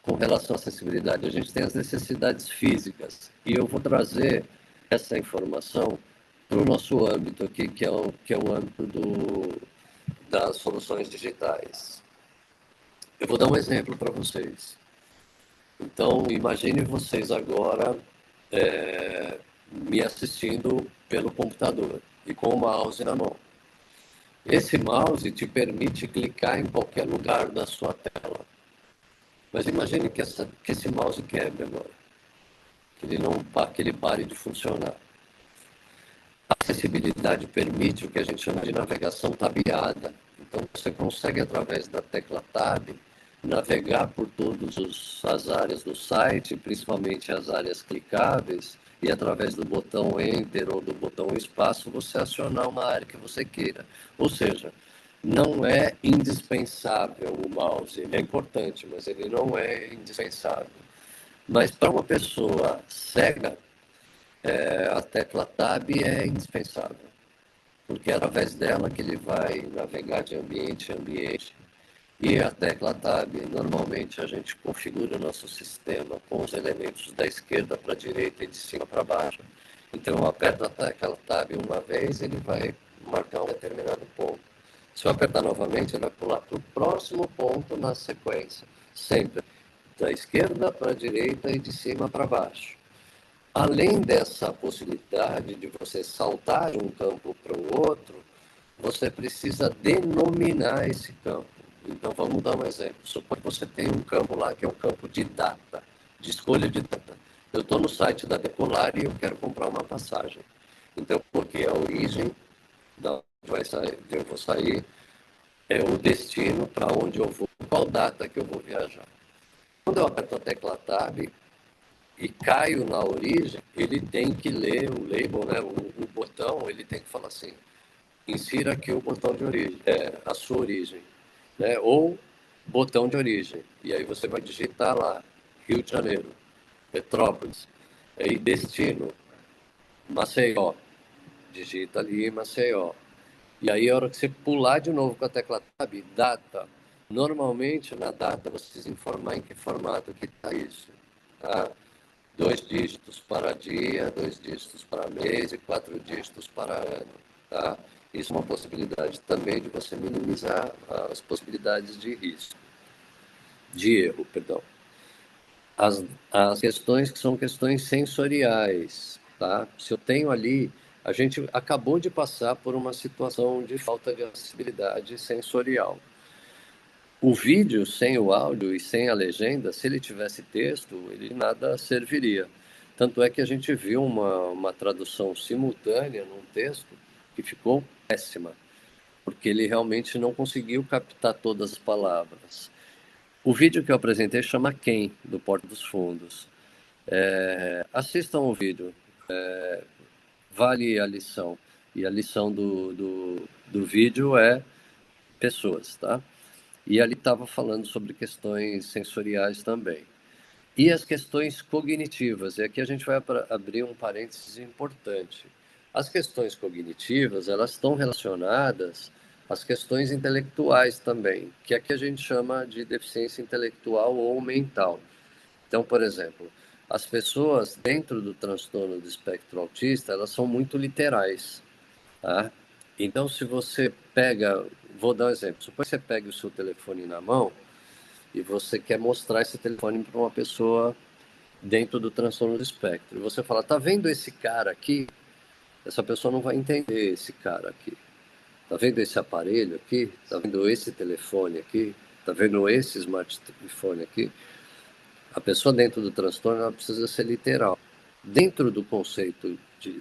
com relação à acessibilidade? A gente tem as necessidades físicas, e eu vou trazer essa informação para o nosso âmbito aqui, que é o âmbito das soluções digitais. Eu vou dar um exemplo para vocês. Então, imagine vocês agora me assistindo pelo computador e com o mouse na mão. Esse mouse te permite clicar em qualquer lugar da sua tela. Mas imagine que esse mouse quebre agora, que ele pare de funcionar. A acessibilidade permite o que a gente chama de navegação tabeada. Então, você consegue, através da tecla Tab, navegar por todas as áreas do site, principalmente as áreas clicáveis, e através do botão Enter ou do botão Espaço, você acionar uma área que você queira. Ou seja, não é indispensável o mouse. Ele é importante, mas ele não é indispensável. Mas para uma pessoa cega, a tecla Tab é indispensável, porque é através dela que ele vai navegar de ambiente em ambiente. E a tecla Tab, normalmente a gente configura o nosso sistema com os elementos da esquerda para a direita e de cima para baixo. Então eu aperto a tecla Tab uma vez, ele vai marcar um determinado ponto. Se eu apertar novamente, ele vai pular para o próximo ponto na sequência, sempre da esquerda para a direita e de cima para baixo. Além dessa possibilidade de você saltar de um campo para o outro, você precisa denominar esse campo. Então, vamos dar um exemplo. Suponha que você tem um campo lá que é um campo de data, de escolha de data. Eu estou no site da Decolar e eu quero comprar uma passagem. Então, porque a origem da onde eu vou sair, é o destino para onde eu vou, qual data que eu vou viajar. Quando eu aperto a tecla Tab e caio na origem, ele tem que ler o label, né, o botão, ele tem que falar assim, insira aqui o botão de origem, a sua origem, né, ou botão de origem. E aí você vai digitar lá, Rio de Janeiro, Petrópolis, e destino, Maceió. Digita ali Maceió. E aí, a hora que você pular de novo com a tecla Tab, data. Normalmente, na data, você precisa informar em que formato que está isso. Tá? 2 dígitos para dia, 2 dígitos para mês e 4 dígitos para ano. Tá? Isso é uma possibilidade também de você minimizar as possibilidades de risco, de erro, perdão. As questões que são questões sensoriais, tá? Se eu tenho ali, a gente acabou de passar por uma situação de falta de acessibilidade sensorial. O vídeo sem o áudio e sem a legenda, se ele tivesse texto, ele nada serviria. Tanto é que a gente viu uma tradução simultânea num texto que ficou péssima, porque ele realmente não conseguiu captar todas as palavras. O vídeo que eu apresentei chama Quem, do Porta dos Fundos. Assistam o vídeo, vale a lição. E a lição do vídeo é pessoas, tá? E ali estava falando sobre questões sensoriais também. E as questões cognitivas, e aqui a gente vai abrir um parênteses importante. As questões cognitivas, elas estão relacionadas às questões intelectuais também, que aqui a gente chama de deficiência intelectual ou mental. Então, por exemplo, as pessoas dentro do transtorno do espectro autista, elas são muito literais, tá? Então, se você pega, vou dar um exemplo, supõe que você pega o seu telefone na mão e você quer mostrar esse telefone para uma pessoa dentro do transtorno do espectro. E você fala, tá vendo esse cara aqui? Essa pessoa não vai entender esse cara aqui. Tá vendo esse aparelho aqui? Tá vendo esse telefone aqui? Tá vendo esse smartphone aqui? A pessoa dentro do transtorno, ela precisa ser literal. Dentro do conceito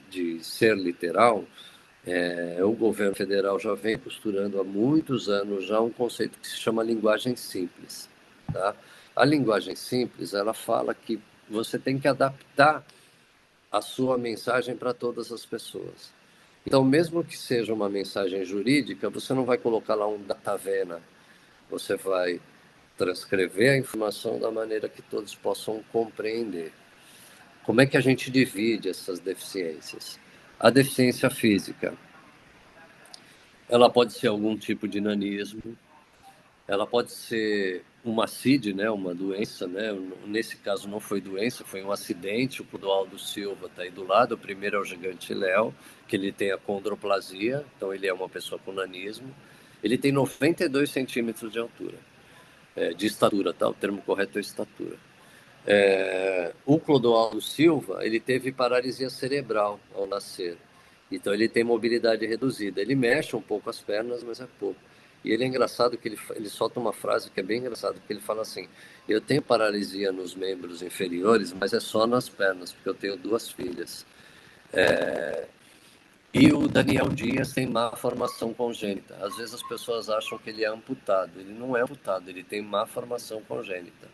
de ser literal, o governo federal já vem costurando há muitos anos já um conceito que se chama linguagem simples. Tá? A linguagem simples, ela fala que você tem que adaptar a sua mensagem para todas as pessoas. Então, mesmo que seja uma mensagem jurídica, você não vai colocar lá um datavena. Você vai transcrever a informação da maneira que todos possam compreender. Como é que a gente divide essas deficiências? A deficiência física, ela pode ser algum tipo de nanismo, ela pode ser uma CID, né, uma doença, né? Nesse caso não foi doença, foi um acidente. O Clodoaldo Silva está aí do lado. O primeiro é o gigante Léo, que ele tem a condroplasia, então ele é uma pessoa com nanismo. Ele tem 92 centímetros de altura, de estatura, tá? O termo correto é estatura. O Clodoaldo Silva, ele teve paralisia cerebral ao nascer. Então ele tem mobilidade reduzida. Ele mexe um pouco as pernas, mas é pouco. E ele é engraçado que ele solta uma frase que é bem engraçada, que ele fala assim: eu tenho paralisia nos membros inferiores, mas é só nas pernas, porque eu tenho 2 filhas. E o Daniel Dias tem má formação congênita. Às vezes as pessoas acham que ele é amputado. Ele não é amputado, ele tem má formação congênita.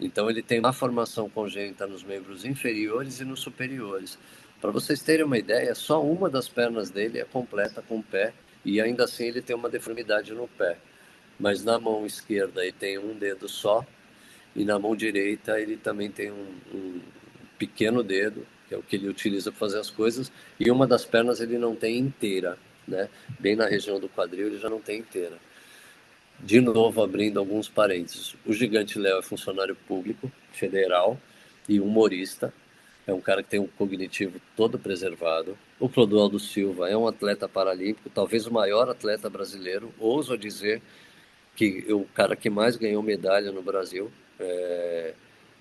Então ele tem má formação congênita nos membros inferiores e nos superiores. Para vocês terem uma ideia, só uma das pernas dele é completa com o pé, e ainda assim ele tem uma deformidade no pé. Mas na mão esquerda ele tem um dedo só, e na mão direita ele também tem um pequeno dedo, que é o que ele utiliza para fazer as coisas, e uma das pernas ele não tem inteira, né? Bem na região do quadril ele já não tem inteira. De novo, abrindo alguns parênteses, o Gigante Léo é funcionário público, federal e humorista. É um cara que tem um cognitivo todo preservado. O Clodoaldo Silva é um atleta paralímpico, talvez o maior atleta brasileiro. Ouso dizer que é o cara que mais ganhou medalha no Brasil,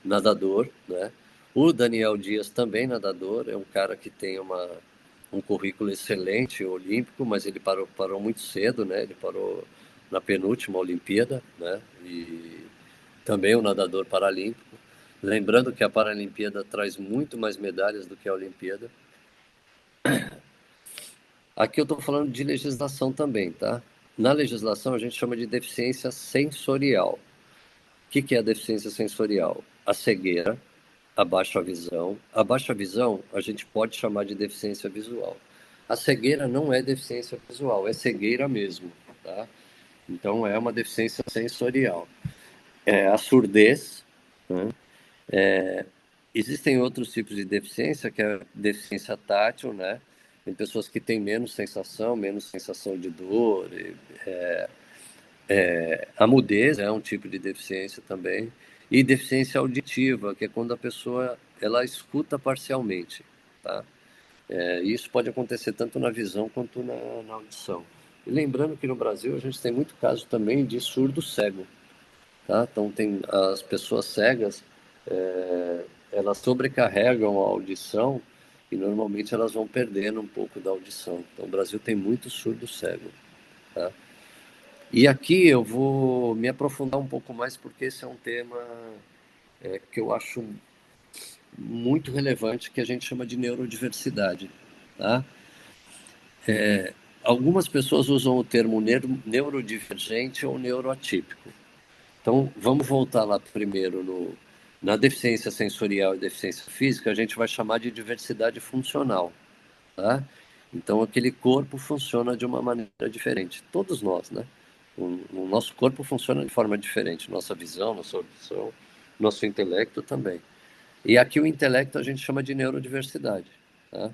nadador, né? O Daniel Dias também nadador, é um cara que tem um currículo excelente olímpico, mas ele parou muito cedo, né? Ele parou na penúltima Olimpíada, né? E também um nadador paralímpico. Lembrando que a Paralimpíada traz muito mais medalhas do que a Olimpíada. Aqui eu estou falando de legislação também, tá? Na legislação a gente chama de deficiência sensorial. O que é a deficiência sensorial? A cegueira, a baixa visão. A baixa visão a gente pode chamar de deficiência visual. A cegueira não é deficiência visual, é cegueira mesmo, tá? Então é uma deficiência sensorial. A surdez, né? Existem outros tipos de deficiência, que é a deficiência tátil, né? Tem pessoas que têm menos sensação de dor. A mudez é um tipo de deficiência também. E deficiência auditiva, que é quando a pessoa ela escuta parcialmente, tá? Isso pode acontecer tanto na visão quanto na audição. E lembrando que no Brasil a gente tem muito caso também de surdo cego, tá? Então tem as pessoas cegas, elas sobrecarregam a audição e normalmente elas vão perdendo um pouco da audição. Então o Brasil tem muito surdo cego, tá? E aqui eu vou me aprofundar um pouco mais porque esse é um tema que eu acho muito relevante, que a gente chama de neurodiversidade, tá? Algumas pessoas usam o termo neurodivergente ou neuroatípico. Então, vamos voltar lá primeiro na deficiência sensorial e deficiência física, a gente vai chamar de diversidade funcional, tá? Então, aquele corpo funciona de uma maneira diferente. Todos nós, né? O nosso corpo funciona de forma diferente. Nossa visão, nossa audição, nosso intelecto também. E aqui o intelecto a gente chama de neurodiversidade, tá?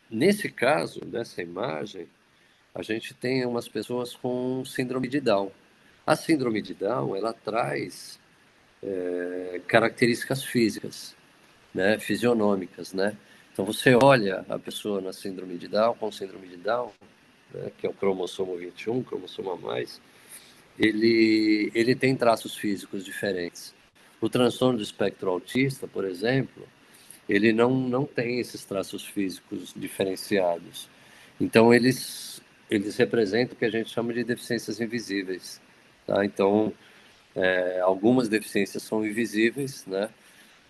Nesse caso, nessa imagem, a gente tem umas pessoas com síndrome de Down. A síndrome de Down, ela traz características físicas, né, fisionômicas, né? Então você olha a pessoa na síndrome de Down, com síndrome de Down, né, que é o cromossomo 21, cromossomo a mais, ele tem traços físicos diferentes. O transtorno do espectro autista, por exemplo, ele não tem esses traços físicos diferenciados. Então, eles representam o que a gente chama de deficiências invisíveis. Tá? Então, algumas deficiências são invisíveis, né?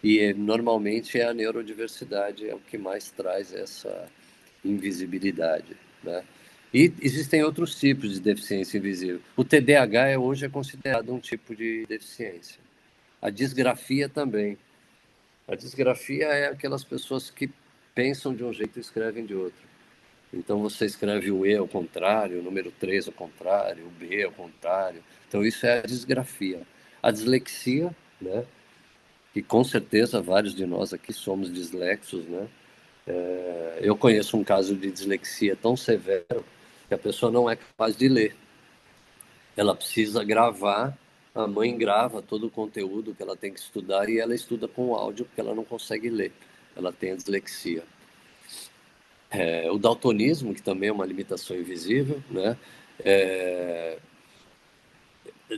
E normalmente é a neurodiversidade é o que mais traz essa invisibilidade, né? E existem outros tipos de deficiência invisível. O TDAH hoje é considerado um tipo de deficiência. A disgrafia também. A disgrafia é aquelas pessoas que pensam de um jeito e escrevem de outro. Então você escreve o E ao contrário, o número 3 ao contrário, o B ao contrário. Então isso é a disgrafia. A dislexia, né? Que com certeza vários de nós aqui somos dislexos, né? Eu conheço um caso de dislexia tão severo que a pessoa não é capaz de ler. Ela precisa gravar, a mãe grava todo o conteúdo que ela tem que estudar e ela estuda com áudio porque ela não consegue ler. Ela tem a dislexia. O daltonismo, que também é uma limitação invisível, né?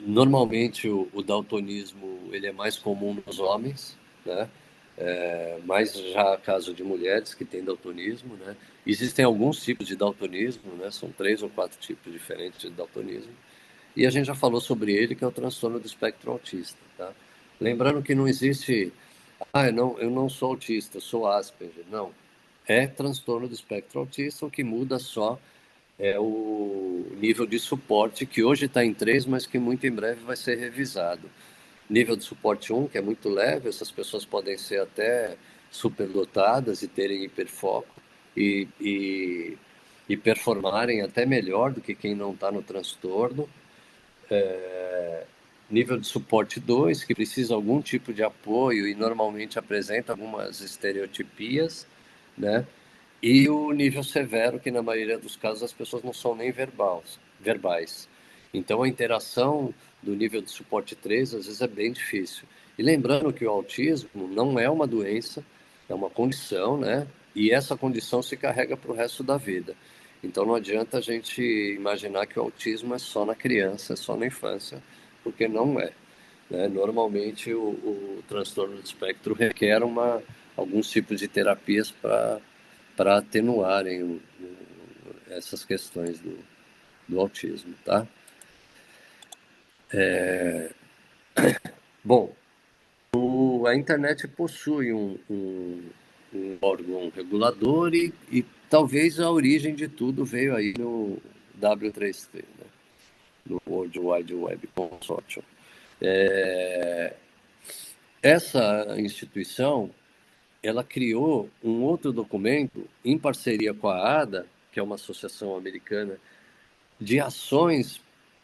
Normalmente o daltonismo ele é mais comum nos homens, né? Mas já há caso de mulheres que têm daltonismo, né? Existem alguns tipos de daltonismo, né? São 3 ou 4 tipos diferentes de daltonismo. E a gente já falou sobre ele, que é o transtorno do espectro autista, tá? Lembrando que não existe, eu não sou autista, eu sou Asperger. Não, é transtorno do espectro autista, o que muda só é o nível de suporte, que hoje está em 3, mas que muito em breve vai ser revisado. Nível de suporte 1, que é muito leve, essas pessoas podem ser até superdotadas e terem hiperfoco e performarem até melhor do que quem não está no transtorno. Nível de suporte 2, que precisa de algum tipo de apoio e normalmente apresenta algumas estereotipias, né? E o nível severo, que na maioria dos casos as pessoas não são nem verbais. Então a interação do nível de suporte 3 às vezes é bem difícil. E lembrando que o autismo não é uma doença, é uma condição, né? E essa condição se carrega para o resto da vida. Então não adianta a gente imaginar que o autismo é só na criança, é só na infância, porque não é, né? Normalmente o transtorno do espectro requer alguns tipos de terapias para atenuarem essas questões do autismo, tá? Bom, a internet possui um órgão regulador e talvez a origem de tudo veio aí no W3C, né? No World Wide Web Consortium. Essa instituição, ela criou um outro documento em parceria com a ADA, que é uma associação americana de ações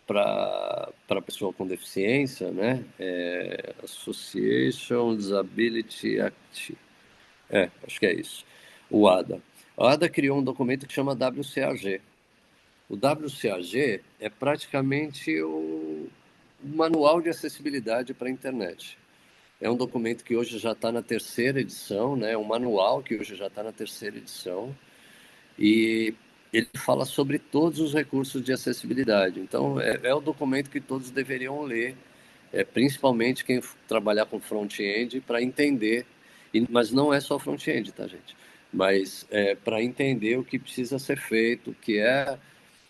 para a pessoa com deficiência, né? Association Disability Act. Acho que é isso. O ADA. A ADA criou um documento que chama WCAG. O WCAG é praticamente o manual de acessibilidade para a internet. É um documento que hoje já está na terceira edição, né? Um manual que hoje já está na terceira edição, e ele fala sobre todos os recursos de acessibilidade. Então, é o documento que todos deveriam ler, principalmente quem trabalhar com front-end, para entender, mas não é só front-end, tá, gente? Mas para entender o que precisa ser feito, que é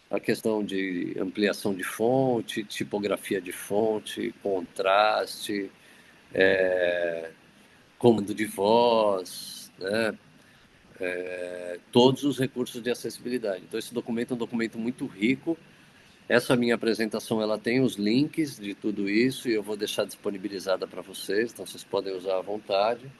a questão de ampliação de fonte, tipografia de fonte, contraste, comando de voz, né? Todos os recursos de acessibilidade. Então, esse documento é um documento muito rico. Essa minha apresentação ela tem os links de tudo isso e eu vou deixar disponibilizada para vocês, então vocês podem usar à vontade.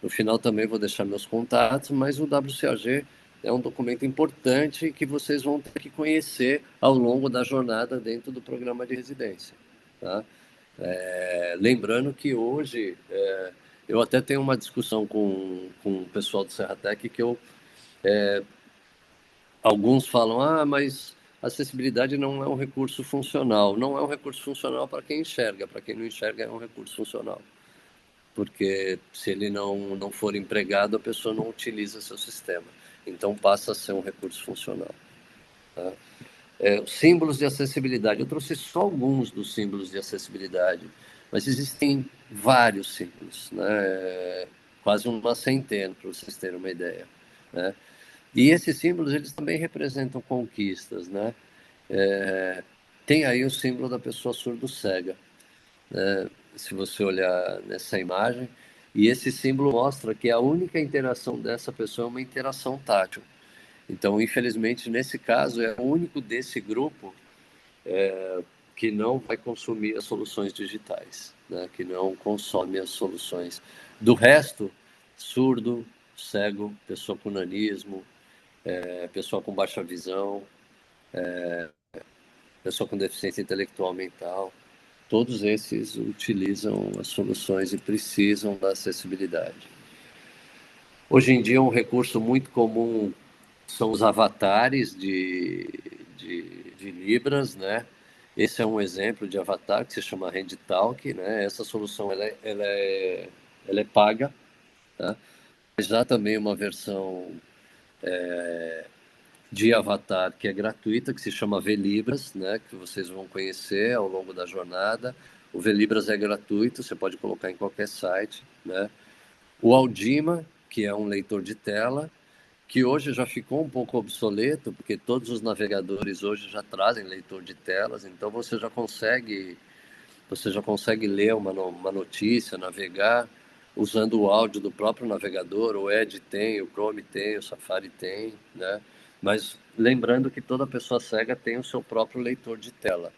No final também vou deixar meus contatos, mas o WCAG é um documento importante que vocês vão ter que conhecer ao longo da jornada dentro do programa de residência. Tá? Lembrando que hoje eu até tenho uma discussão com o pessoal do Serratec que alguns falam, mas acessibilidade não é um recurso funcional. Não é um recurso funcional para quem enxerga, para quem não enxerga é um recurso funcional. Porque se ele não for empregado, a pessoa não utiliza seu sistema. Então passa a ser um recurso funcional. Tá? Símbolos de acessibilidade. Eu trouxe só alguns dos símbolos de acessibilidade, mas existem vários símbolos, né? Quase uma centena, para vocês terem uma ideia. Né? E esses símbolos, eles também representam conquistas, né? Tem aí o símbolo da pessoa surdo-cega, né? Se você olhar nessa imagem, e esse símbolo mostra que a única interação dessa pessoa é uma interação tátil. Então, infelizmente, nesse caso, é o único desse grupo que não vai consumir as soluções digitais, né? Que não consome as soluções. Do resto, surdo, cego, pessoa com nanismo, pessoa com baixa visão, pessoa com deficiência intelectual mental, todos esses utilizam as soluções e precisam da acessibilidade. Hoje em dia, um recurso muito comum são os avatares de Libras, né? Esse é um exemplo de avatar que se chama HandTalk, né? Essa solução ela é paga, tá? Mas já também uma versão de avatar que é gratuita, que se chama Velibras, né? Que vocês vão conhecer ao longo da jornada. O Velibras é gratuito, você pode colocar em qualquer site, né? O Aldima, que é um leitor de tela, que hoje já ficou um pouco obsoleto, porque todos os navegadores hoje já trazem leitor de telas, então você já consegue ler uma notícia, navegar usando o áudio do próprio navegador. O Edge tem, o Chrome tem, o Safari tem, né? Mas lembrando que toda pessoa cega tem o seu próprio leitor de tela.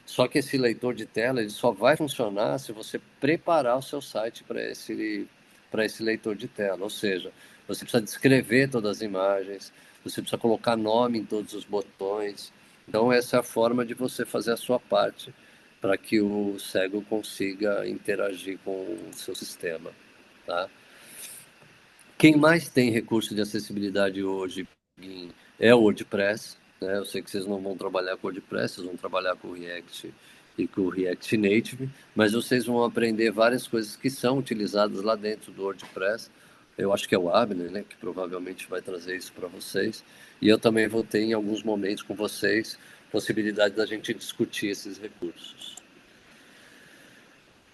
Só que esse leitor de tela ele só vai funcionar se você preparar o seu site para esse leitor de tela. Ou seja, você precisa descrever todas as imagens, você precisa colocar nome em todos os botões. Então, essa é a forma de você fazer a sua parte para que o cego consiga interagir com o seu sistema. Tá? Quem mais tem recurso de acessibilidade hoje é o WordPress. Né? Eu sei que vocês não vão trabalhar com WordPress, vocês vão trabalhar com o React e com o React Native, mas vocês vão aprender várias coisas que são utilizadas lá dentro do WordPress. Eu acho que é o Abner, né, que provavelmente vai trazer isso para vocês. E eu também vou ter em alguns momentos com vocês possibilidade da gente discutir esses recursos.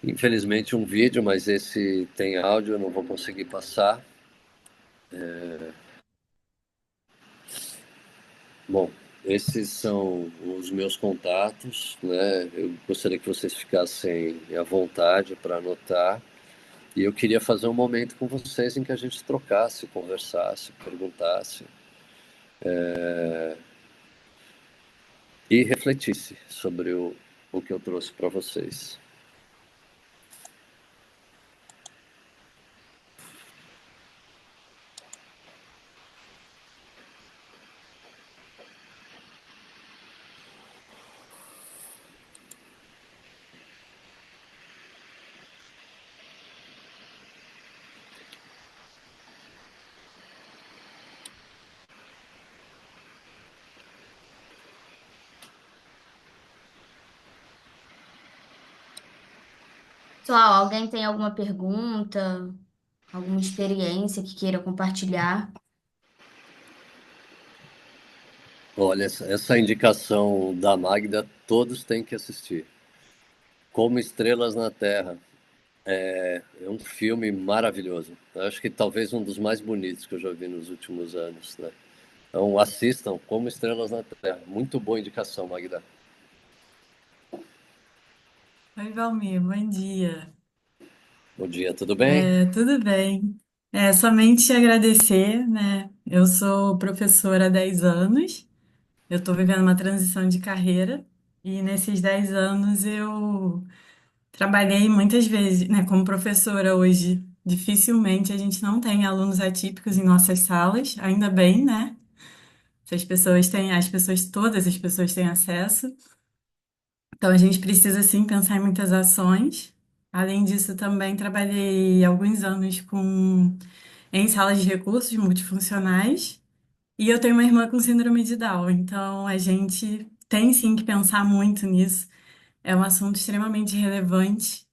Infelizmente um vídeo, mas esse tem áudio, eu não vou conseguir passar. Bom, esses são os meus contatos, né? Eu gostaria que vocês ficassem à vontade para anotar. E eu queria fazer um momento com vocês em que a gente trocasse, conversasse, perguntasse e refletisse sobre o que eu trouxe para vocês. Pessoal, alguém tem alguma pergunta, alguma experiência que queira compartilhar? Olha, essa indicação da Magda, todos têm que assistir. Como Estrelas na Terra. É um filme maravilhoso. Eu acho que talvez um dos mais bonitos que eu já vi nos últimos anos, né? Então assistam Como Estrelas na Terra. Muito boa indicação, Magda. Oi, Valmir, bom dia. Bom dia, tudo bem? Tudo bem? Somente agradecer, né? Eu sou professora há 10 anos, eu estou vivendo uma transição de carreira e nesses 10 anos eu trabalhei muitas vezes, né, como professora hoje. Dificilmente a gente não tem alunos atípicos em nossas salas, ainda bem, né? Se as pessoas têm, as pessoas, todas as pessoas têm acesso. Então, a gente precisa, sim, pensar em muitas ações. Além disso, também trabalhei alguns anos em salas de recursos multifuncionais. E eu tenho uma irmã com síndrome de Down. Então, a gente tem, sim, que pensar muito nisso. É um assunto extremamente relevante.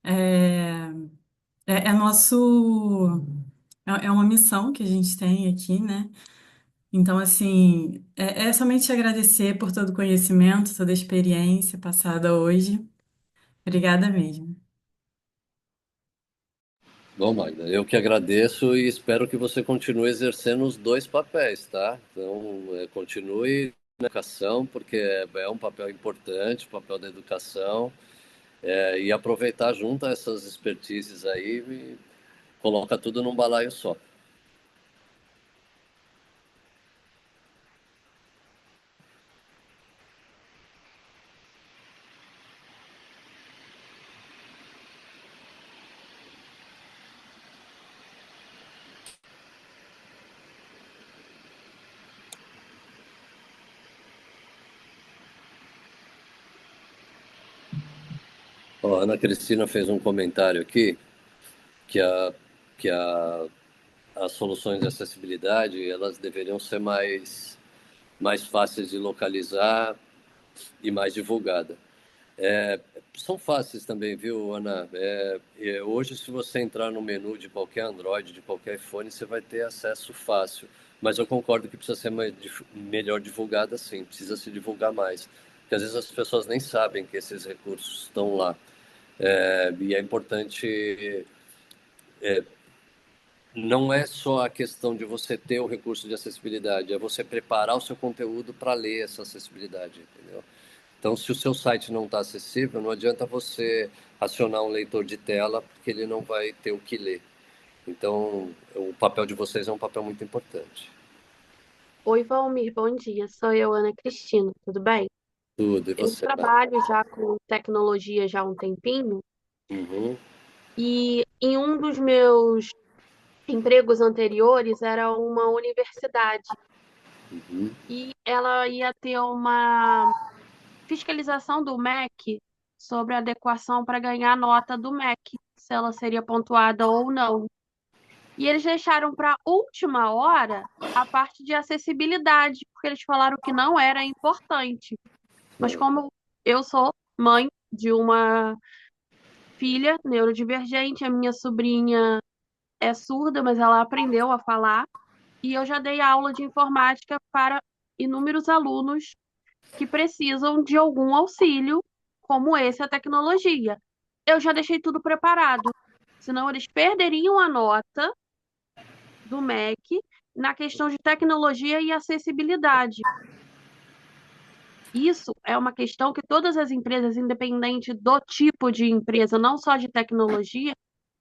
É, é nosso... É uma missão que a gente tem aqui, né? Então, assim, é somente agradecer por todo o conhecimento, toda a experiência passada hoje. Obrigada mesmo. Bom, Magda, eu que agradeço e espero que você continue exercendo os dois papéis, tá? Então, continue na educação, porque é um papel importante, o papel da educação, e aproveitar junto essas expertises aí e coloca tudo num balaio só. Ó, a Ana Cristina fez um comentário aqui que as soluções de acessibilidade elas deveriam ser mais fáceis de localizar e mais divulgada. São fáceis também, viu, Ana? Hoje, se você entrar no menu de qualquer Android, de qualquer iPhone, você vai ter acesso fácil. Mas eu concordo que precisa ser melhor divulgada, sim. Precisa se divulgar mais. Porque às vezes as pessoas nem sabem que esses recursos estão lá. E é importante. Não é só a questão de você ter o recurso de acessibilidade, é você preparar o seu conteúdo para ler essa acessibilidade, entendeu? Então, se o seu site não está acessível, não adianta você acionar um leitor de tela, porque ele não vai ter o que ler. Então, o papel de vocês é um papel muito importante. Oi, Valmir, bom dia. Sou eu, Ana Cristina, tudo bem? Tudo, e Eu você? trabalho já com tecnologia já há um tempinho Uhum, e em um dos meus empregos anteriores era uma universidade uhum. e ela ia ter uma fiscalização do MEC sobre a adequação para ganhar a nota do MEC, se ela seria pontuada ou não. E eles deixaram para a última hora a parte de acessibilidade, porque eles falaram que não era importante. Mas como eu sou mãe de uma filha neurodivergente, a minha sobrinha é surda, mas ela aprendeu a falar, e eu já dei aula de informática para inúmeros alunos que precisam de algum auxílio, como esse a tecnologia. Eu já deixei tudo preparado, senão eles perderiam a nota do MEC na questão de tecnologia e acessibilidade. Isso é uma questão que todas as empresas, independente do tipo de empresa, não só de tecnologia,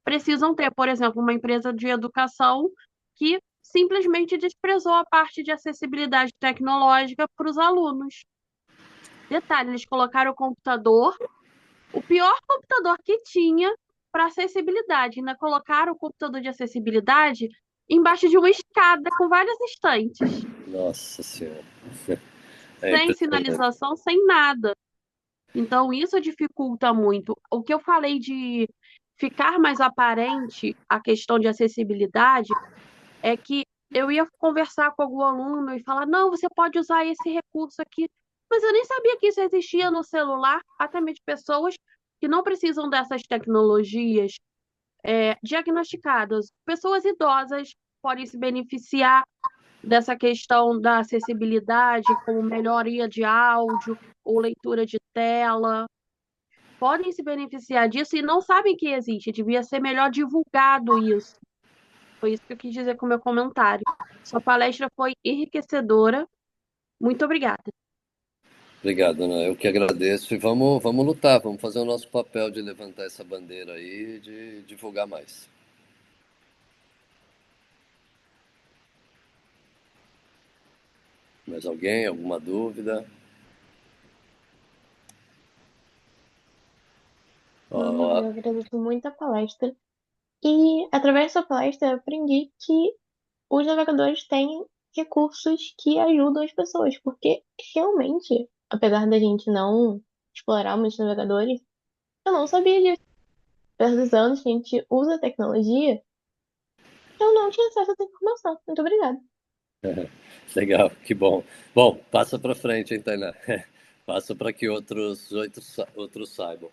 precisam ter. Por exemplo, uma empresa de educação que simplesmente desprezou a parte de acessibilidade tecnológica para os alunos. Detalhe, eles colocaram o computador, o pior computador que tinha para acessibilidade. Ainda colocaram o computador de acessibilidade embaixo de uma escada com várias estantes, Nossa Senhora. É sem impressionante. sinalização, sem nada. Então, isso dificulta muito. O que eu falei de ficar mais aparente a questão de acessibilidade é que eu ia conversar com algum aluno e falar: não, você pode usar esse recurso aqui. Mas eu nem sabia que isso existia no celular, até mesmo pessoas que não precisam dessas tecnologias diagnosticadas. Pessoas idosas podem se beneficiar dessa questão da acessibilidade, como melhoria de áudio ou leitura de tela. Podem se beneficiar disso e não sabem que existe. Devia ser melhor divulgado isso. Foi isso que eu quis dizer com o meu comentário. Sua palestra foi enriquecedora. Muito obrigada. Obrigado, Ana. Eu que agradeço. E vamos lutar, vamos fazer o nosso papel de levantar essa bandeira aí e de divulgar mais. Mais alguém? Alguma dúvida? Eu agradeço muito a palestra. E, através dessa palestra, eu aprendi que os navegadores têm recursos que ajudam as pessoas, porque realmente, apesar da gente não explorar muitos navegadores, eu não sabia disso. Apesar dos anos que a gente usa a tecnologia, eu não tinha acesso a essa informação. Muito obrigada. Legal, que bom. Bom, passa para frente, hein, Tainá? Passa para que outros saibam.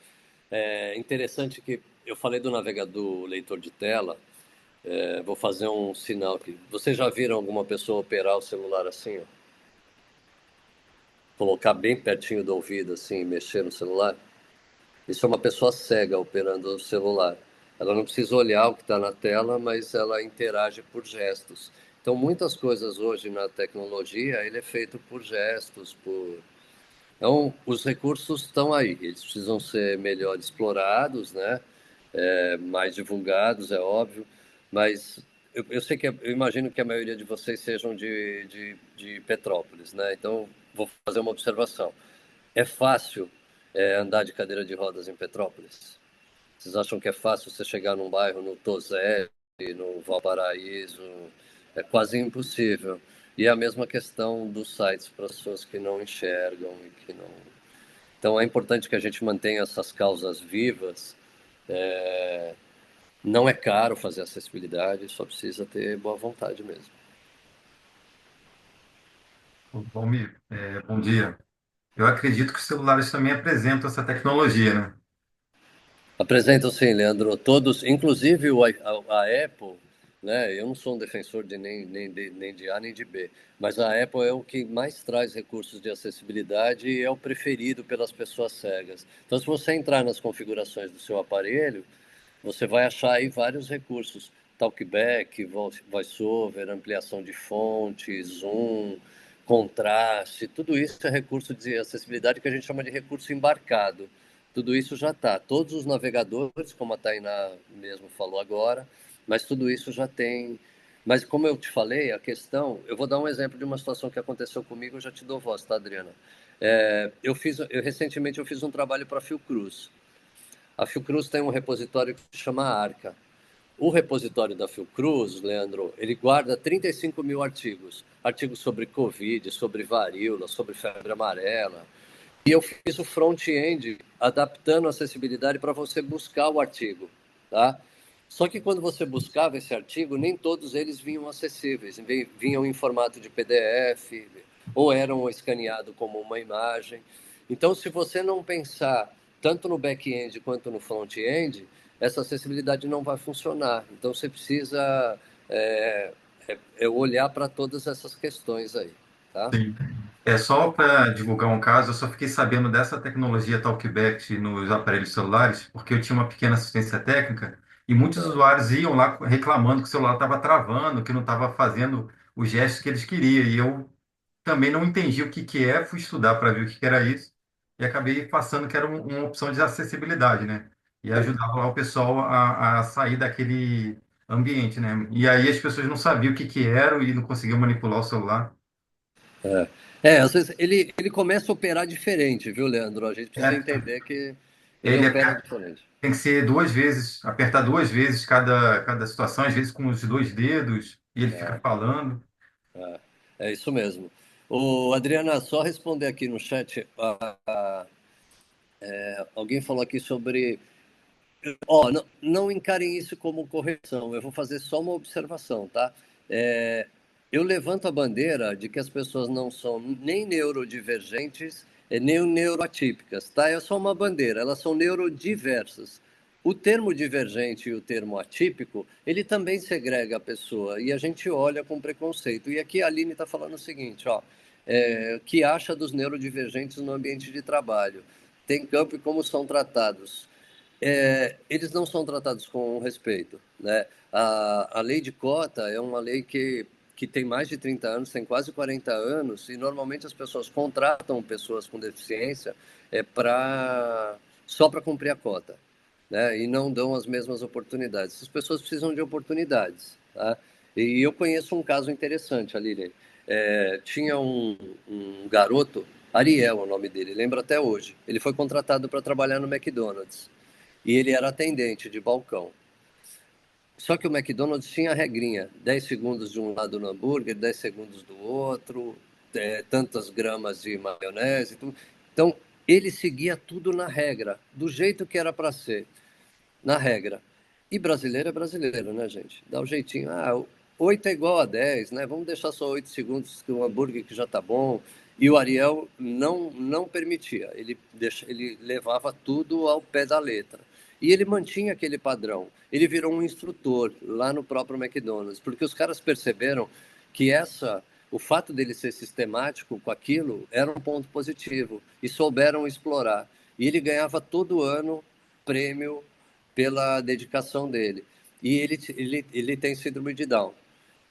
É interessante que eu falei do navegador leitor de tela. Vou fazer um sinal aqui. Vocês já viram alguma pessoa operar o celular assim, ó? Colocar bem pertinho do ouvido, assim, e mexer no celular? Isso é uma pessoa cega operando o celular. Ela não precisa olhar o que está na tela, mas ela interage por gestos. Então, muitas coisas hoje na tecnologia, ele é feito por gestos, por... Então, os recursos estão aí. Eles precisam ser melhor explorados, né? Mais divulgados, é óbvio. Mas eu sei que eu imagino que a maioria de vocês sejam de Petrópolis, né? Então, vou fazer uma observação. É fácil andar de cadeira de rodas em Petrópolis? Vocês acham que é fácil você chegar num bairro no Tosé, no Valparaíso? É quase impossível. E é a mesma questão dos sites para as pessoas que não enxergam e que não. Então é importante que a gente mantenha essas causas vivas. Não é caro fazer acessibilidade, só precisa ter boa vontade mesmo. Valmir, bom dia. Eu acredito que os celulares também apresentam essa tecnologia, né? Apresento sim, Leandro, todos, inclusive a Apple, né? Eu não sou um defensor de nem de A nem de B, mas a Apple é o que mais traz recursos de acessibilidade e é o preferido pelas pessoas cegas. Então, se você entrar nas configurações do seu aparelho, você vai achar aí vários recursos, talkback, voiceover, ampliação de fonte, zoom, contraste, tudo isso é recurso de acessibilidade que a gente chama de recurso embarcado. Tudo isso já está. Todos os navegadores, como a Tainá mesmo falou agora, mas tudo isso já tem. Mas como eu te falei, a questão, eu vou dar um exemplo de uma situação que aconteceu comigo, eu já te dou voz, tá, Adriana? Recentemente eu fiz um trabalho para a Fiocruz. A Fiocruz tem um repositório que se chama Arca. O repositório da Fiocruz, Leandro, ele guarda 35 mil artigos. Artigos sobre Covid, sobre varíola, sobre febre amarela. E eu fiz o front-end adaptando a acessibilidade para você buscar o artigo, tá? Só que quando você buscava esse artigo, nem todos eles vinham acessíveis, vinham em formato de PDF ou eram escaneados como uma imagem. Então, se você não pensar tanto no back-end quanto no front-end, essa acessibilidade não vai funcionar. Então, você precisa olhar para todas essas questões aí, tá? Sim. É só para divulgar um caso, eu só fiquei sabendo dessa tecnologia Talkback nos aparelhos celulares, porque eu tinha uma pequena assistência técnica e muitos usuários iam lá reclamando que o celular estava travando, que não estava fazendo os gestos que eles queriam. E eu também não entendi o que que é, fui estudar para ver o que que era isso e acabei passando que era uma opção de acessibilidade, né? E ajudava lá o pessoal a sair daquele ambiente, né? E aí as pessoas não sabiam o que que era e não conseguiam manipular o celular. Às vezes ele começa a operar diferente, viu, Leandro? A gente precisa É, entender que ele ele opera aperta, diferente. tem que ser duas vezes, apertar duas vezes cada situação, às vezes com os dois dedos, e ele fica falando. É isso mesmo. Adriana, só responder aqui no chat. Alguém falou aqui sobre. Não encarem isso como correção, eu vou fazer só uma observação, tá? Eu levanto a bandeira de que as pessoas não são nem neurodivergentes neuroatípicas, tá? É só uma bandeira, elas são neurodiversas. O termo divergente e o termo atípico, ele também segrega a pessoa e a gente olha com preconceito. E aqui a Aline está falando o seguinte, ó, que acha dos neurodivergentes no ambiente de trabalho? Tem campo e como são tratados? Eles não são tratados com respeito, né? A lei de cota é uma lei que tem mais de 30 anos, tem quase 40 anos, e normalmente as pessoas contratam pessoas com deficiência só para cumprir a cota, né? E não dão as mesmas oportunidades. As pessoas precisam de oportunidades, tá? E eu conheço um caso interessante, Aline. Tinha um garoto, Ariel é o nome dele, lembro até hoje. Ele foi contratado para trabalhar no McDonald's e ele era atendente de balcão. Só que o McDonald's tinha a regrinha, 10 segundos de um lado no hambúrguer, 10 segundos do outro, tantas gramas de maionese. Tudo. Então, ele seguia tudo na regra, do jeito que era para ser, na regra. E brasileiro é brasileiro, né, gente? Dá um jeitinho. 8 é igual a 10, né? Vamos deixar só 8 segundos com o hambúrguer que já está bom. E o Ariel não permitia, ele levava tudo ao pé da letra. E ele mantinha aquele padrão. Ele virou um instrutor lá no próprio McDonald's, porque os caras perceberam que o fato dele ser sistemático com aquilo era um ponto positivo e souberam explorar. E ele ganhava todo ano prêmio pela dedicação dele. E ele tem síndrome de Down.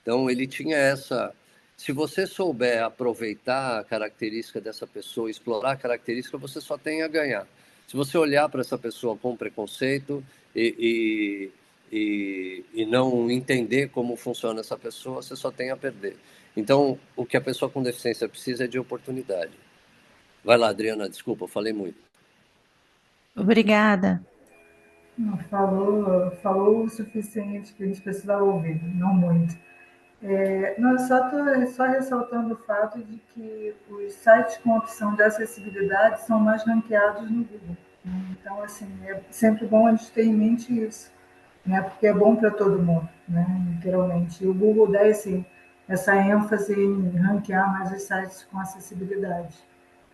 Então, ele tinha essa... Se você souber aproveitar a característica dessa pessoa, explorar a característica, você só tem a ganhar. Se você olhar para essa pessoa com preconceito e não entender como funciona essa pessoa, você só tem a perder. Então, o que a pessoa com deficiência precisa é de oportunidade. Vai lá, Adriana, desculpa, eu falei muito. Obrigada. Não, falou o suficiente que a gente precisava ouvir, não muito. Não, só ressaltando o fato de que os sites com opção de acessibilidade são mais ranqueados no Google. Então, assim, é sempre bom a gente ter em mente isso, né? Porque é bom para todo mundo, né? Literalmente. E o Google dá essa ênfase em ranquear mais os sites com acessibilidade.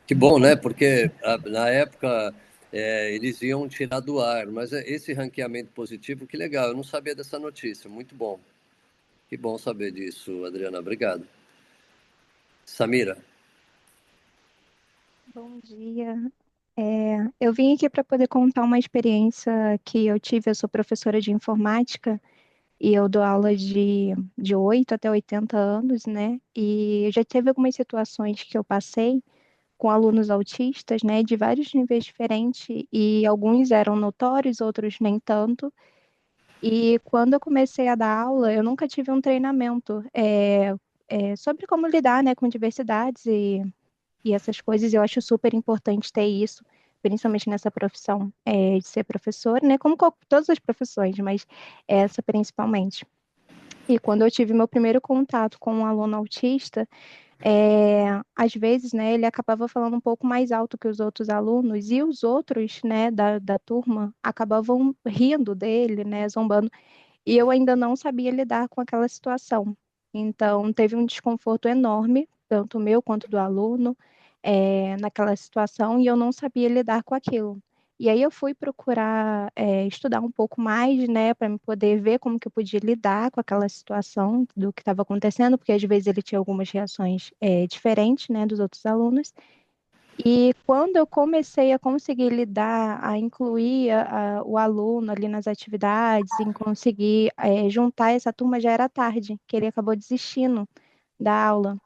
Que bom, né? Porque na época eles iam tirar do ar, mas esse ranqueamento positivo, que legal, eu não sabia dessa notícia, muito bom. Que bom saber disso, Adriana, obrigado. Samira. Bom dia. Eu vim aqui para poder contar uma experiência que eu tive. Eu sou professora de informática e eu dou aula de 8 até 80 anos, né? E já teve algumas situações que eu passei com alunos autistas, né, de vários níveis diferentes, e alguns eram notórios, outros nem tanto. E quando eu comecei a dar aula, eu nunca tive um treinamento sobre como lidar, né, com diversidades e essas coisas. Eu acho super importante ter isso, principalmente nessa profissão de ser professora, né, como todas as profissões, mas essa principalmente. E quando eu tive meu primeiro contato com um aluno autista, às vezes, né, ele acabava falando um pouco mais alto que os outros alunos, e os outros, né, da turma acabavam rindo dele, né, zombando, e eu ainda não sabia lidar com aquela situação. Então, teve um desconforto enorme, tanto meu quanto do aluno, naquela situação, e eu não sabia lidar com aquilo. E aí eu fui procurar estudar um pouco mais, né, para me poder ver como que eu podia lidar com aquela situação do que estava acontecendo, porque às vezes ele tinha algumas reações diferentes, né, dos outros alunos. E quando eu comecei a conseguir lidar, a incluir o aluno ali nas atividades, em conseguir juntar essa turma, já era tarde, que ele acabou desistindo da aula.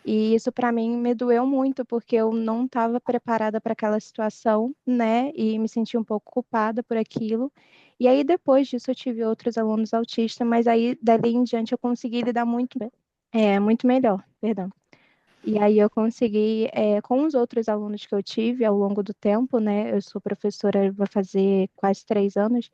E isso para mim me doeu muito, porque eu não estava preparada para aquela situação, né? E me senti um pouco culpada por aquilo. E aí depois disso eu tive outros alunos autistas, mas aí dali em diante eu consegui lidar muito melhor, perdão. E aí eu consegui, com os outros alunos que eu tive ao longo do tempo, né? Eu sou professora, vai fazer quase 3 anos.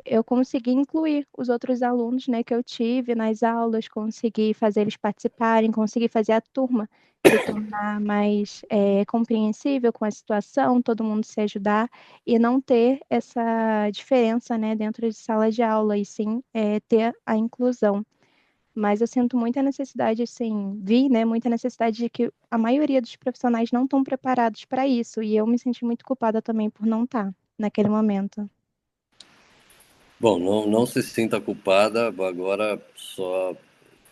Eu consegui incluir os outros alunos, né, que eu tive nas aulas, consegui fazer eles participarem, consegui fazer a turma se tornar mais compreensível com a situação, todo mundo se ajudar e não ter essa diferença, né, dentro de sala de aula, e sim ter a inclusão. Mas eu sinto muita necessidade, assim, né, muita necessidade de que a maioria dos profissionais não estão preparados para isso, e eu me senti muito culpada também por não estar naquele momento. Bom, não se sinta culpada, agora só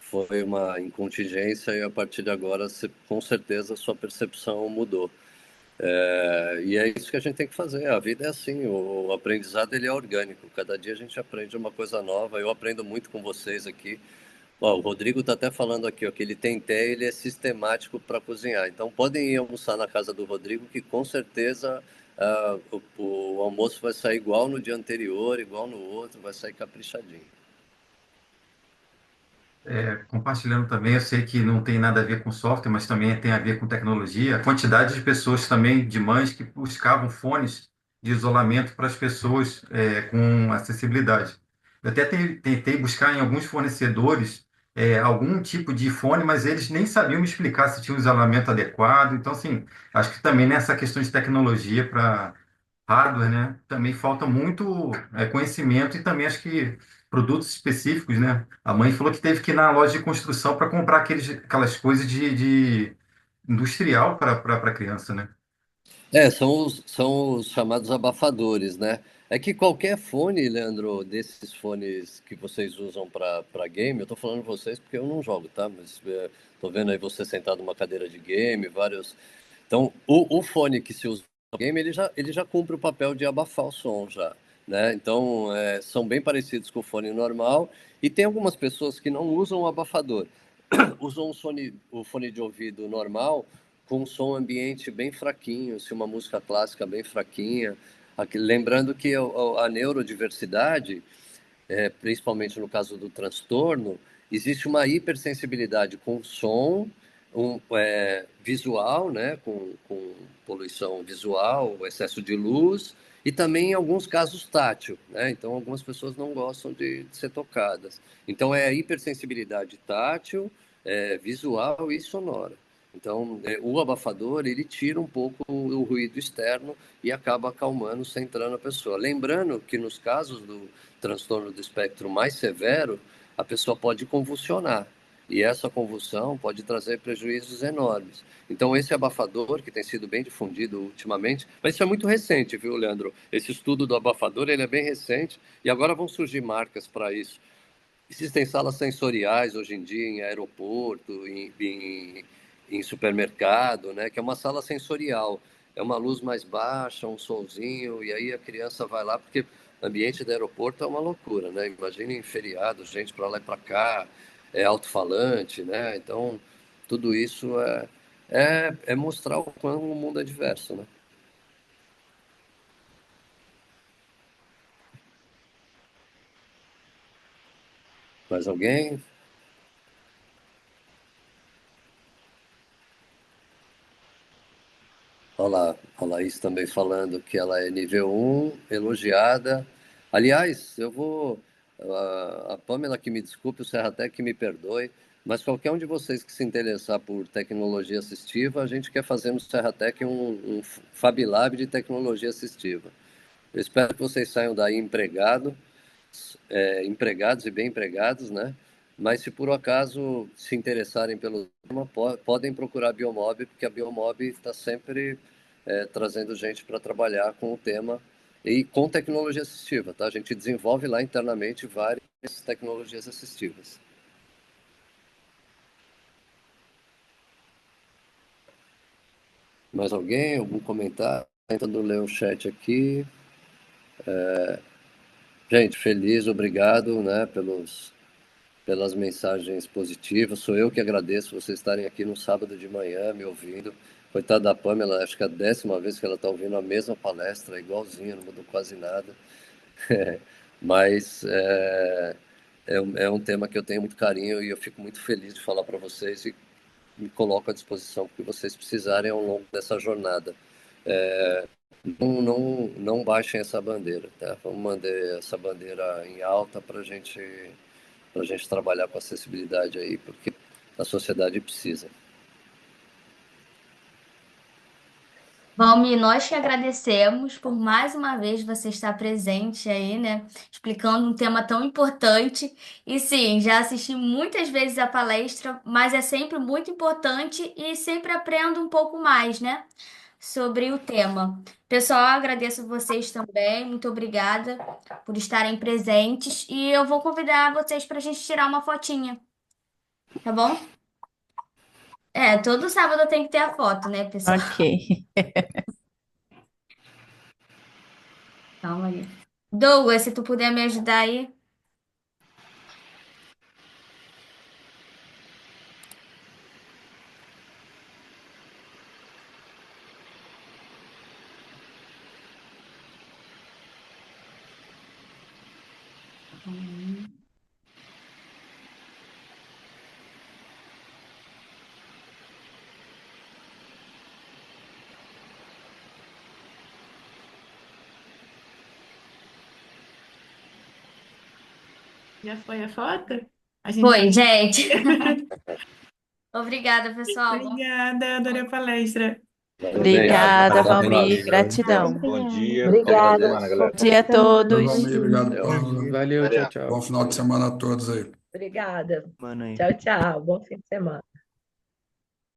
foi uma incontingência e a partir de agora, com certeza, sua percepção mudou. E é isso que a gente tem que fazer. A vida é assim, o aprendizado ele é orgânico. Cada dia a gente aprende uma coisa nova. Eu aprendo muito com vocês aqui. Ó, o Rodrigo está até falando aqui, ó, que ele tem té, ele é sistemático para cozinhar. Então podem ir almoçar na casa do Rodrigo, que com certeza o almoço vai sair igual no dia anterior, igual no outro, vai sair caprichadinho. Compartilhando também, eu sei que não tem nada a ver com software, mas também tem a ver com tecnologia. A quantidade de pessoas também, de mães, que buscavam fones de isolamento para as pessoas com acessibilidade. Eu até tentei buscar em alguns fornecedores algum tipo de fone, mas eles nem sabiam me explicar se tinha um isolamento adequado. Então, assim, acho que também nessa questão de tecnologia para hardware, né? Também falta muito conhecimento e também acho que produtos específicos, né? A mãe falou que teve que ir na loja de construção para comprar aquelas coisas de industrial para a criança, né? São os chamados abafadores, né? É que qualquer fone, Leandro, desses fones que vocês usam para game, eu tô falando vocês porque eu não jogo, tá? Mas tô vendo aí você sentado numa cadeira de game, vários. Então, o fone que se usa no game, ele já cumpre o papel de abafar o som já, né? Então, são bem parecidos com o fone normal e tem algumas pessoas que não usam o abafador, usam o fone de ouvido normal com um som ambiente bem fraquinho, se uma música clássica bem fraquinha. Lembrando que a neurodiversidade, principalmente no caso do transtorno, existe uma hipersensibilidade com som, visual, né, com poluição visual, excesso de luz, e também em alguns casos tátil, né? Então algumas pessoas não gostam de ser tocadas. Então é a hipersensibilidade tátil, visual e sonora. Então o abafador ele tira um pouco o ruído externo e acaba acalmando, centrando a pessoa. Lembrando que nos casos do transtorno do espectro mais severo, a pessoa pode convulsionar. E essa convulsão pode trazer prejuízos enormes. Então, esse abafador, que tem sido bem difundido ultimamente, mas isso é muito recente, viu, Leandro? Esse estudo do abafador, ele é bem recente, e agora vão surgir marcas para isso. Existem salas sensoriais hoje em dia em aeroporto, em supermercado, né? Que é uma sala sensorial. É uma luz mais baixa, um solzinho, e aí a criança vai lá, porque o ambiente do aeroporto é uma loucura, né? Imagina em feriado, gente para lá e para cá, alto-falante, né? Então, tudo isso é mostrar o quão o mundo é diverso, né? Mais alguém? Olha lá, a Laís também falando que ela é nível 1, elogiada. Aliás, eu vou. A Pamela que me desculpe, o Serratec que me perdoe, mas qualquer um de vocês que se interessar por tecnologia assistiva, a gente quer fazer no Serratec um Fab Lab de tecnologia assistiva. Eu espero que vocês saiam daí empregados e bem empregados, né? Mas se por acaso se interessarem pelo tema, podem procurar a Biomob, porque a Biomob está sempre trazendo gente para trabalhar com o tema e com tecnologia assistiva, tá? A gente desenvolve lá internamente várias tecnologias assistivas. Mais alguém? Algum comentário? Tentando ler o chat aqui. Gente, feliz, obrigado, né, pelas mensagens positivas. Sou eu que agradeço vocês estarem aqui no sábado de manhã me ouvindo. Coitada da Pamela, acho que é a 10ª vez que ela está ouvindo a mesma palestra, igualzinha, não mudou quase nada. Mas é um tema que eu tenho muito carinho e eu fico muito feliz de falar para vocês e me coloco à disposição para que vocês precisarem ao longo dessa jornada. Não baixem essa bandeira, tá? Vamos manter essa bandeira em alta para a gente trabalhar com acessibilidade aí, porque a sociedade precisa. Valmir, nós que agradecemos por mais uma vez você estar presente aí, né? Explicando um tema tão importante. E sim, já assisti muitas vezes a palestra, mas é sempre muito importante e sempre aprendo um pouco mais, né? Sobre o tema. Pessoal, agradeço vocês também. Muito obrigada por estarem presentes. E eu vou convidar vocês para a gente tirar uma fotinha, tá bom? Todo sábado eu tenho que ter a foto, né, pessoal? Ok. Calma aí. Douglas, se tu puder me ajudar aí. Já foi a foto? A gente Foi, gente. Obrigada, pessoal. Obrigada, adorei a palestra. Obrigada, Parabéns, Valmir. Valmir. Gratidão. Bom dia. Bom final de Obrigada. semana, galera. Bom dia a Boa todos. Valmir, obrigado. Valeu, tchau, tchau. Bom final de semana a todos aí. Obrigada. Mano aí. Tchau, tchau. Bom fim de semana.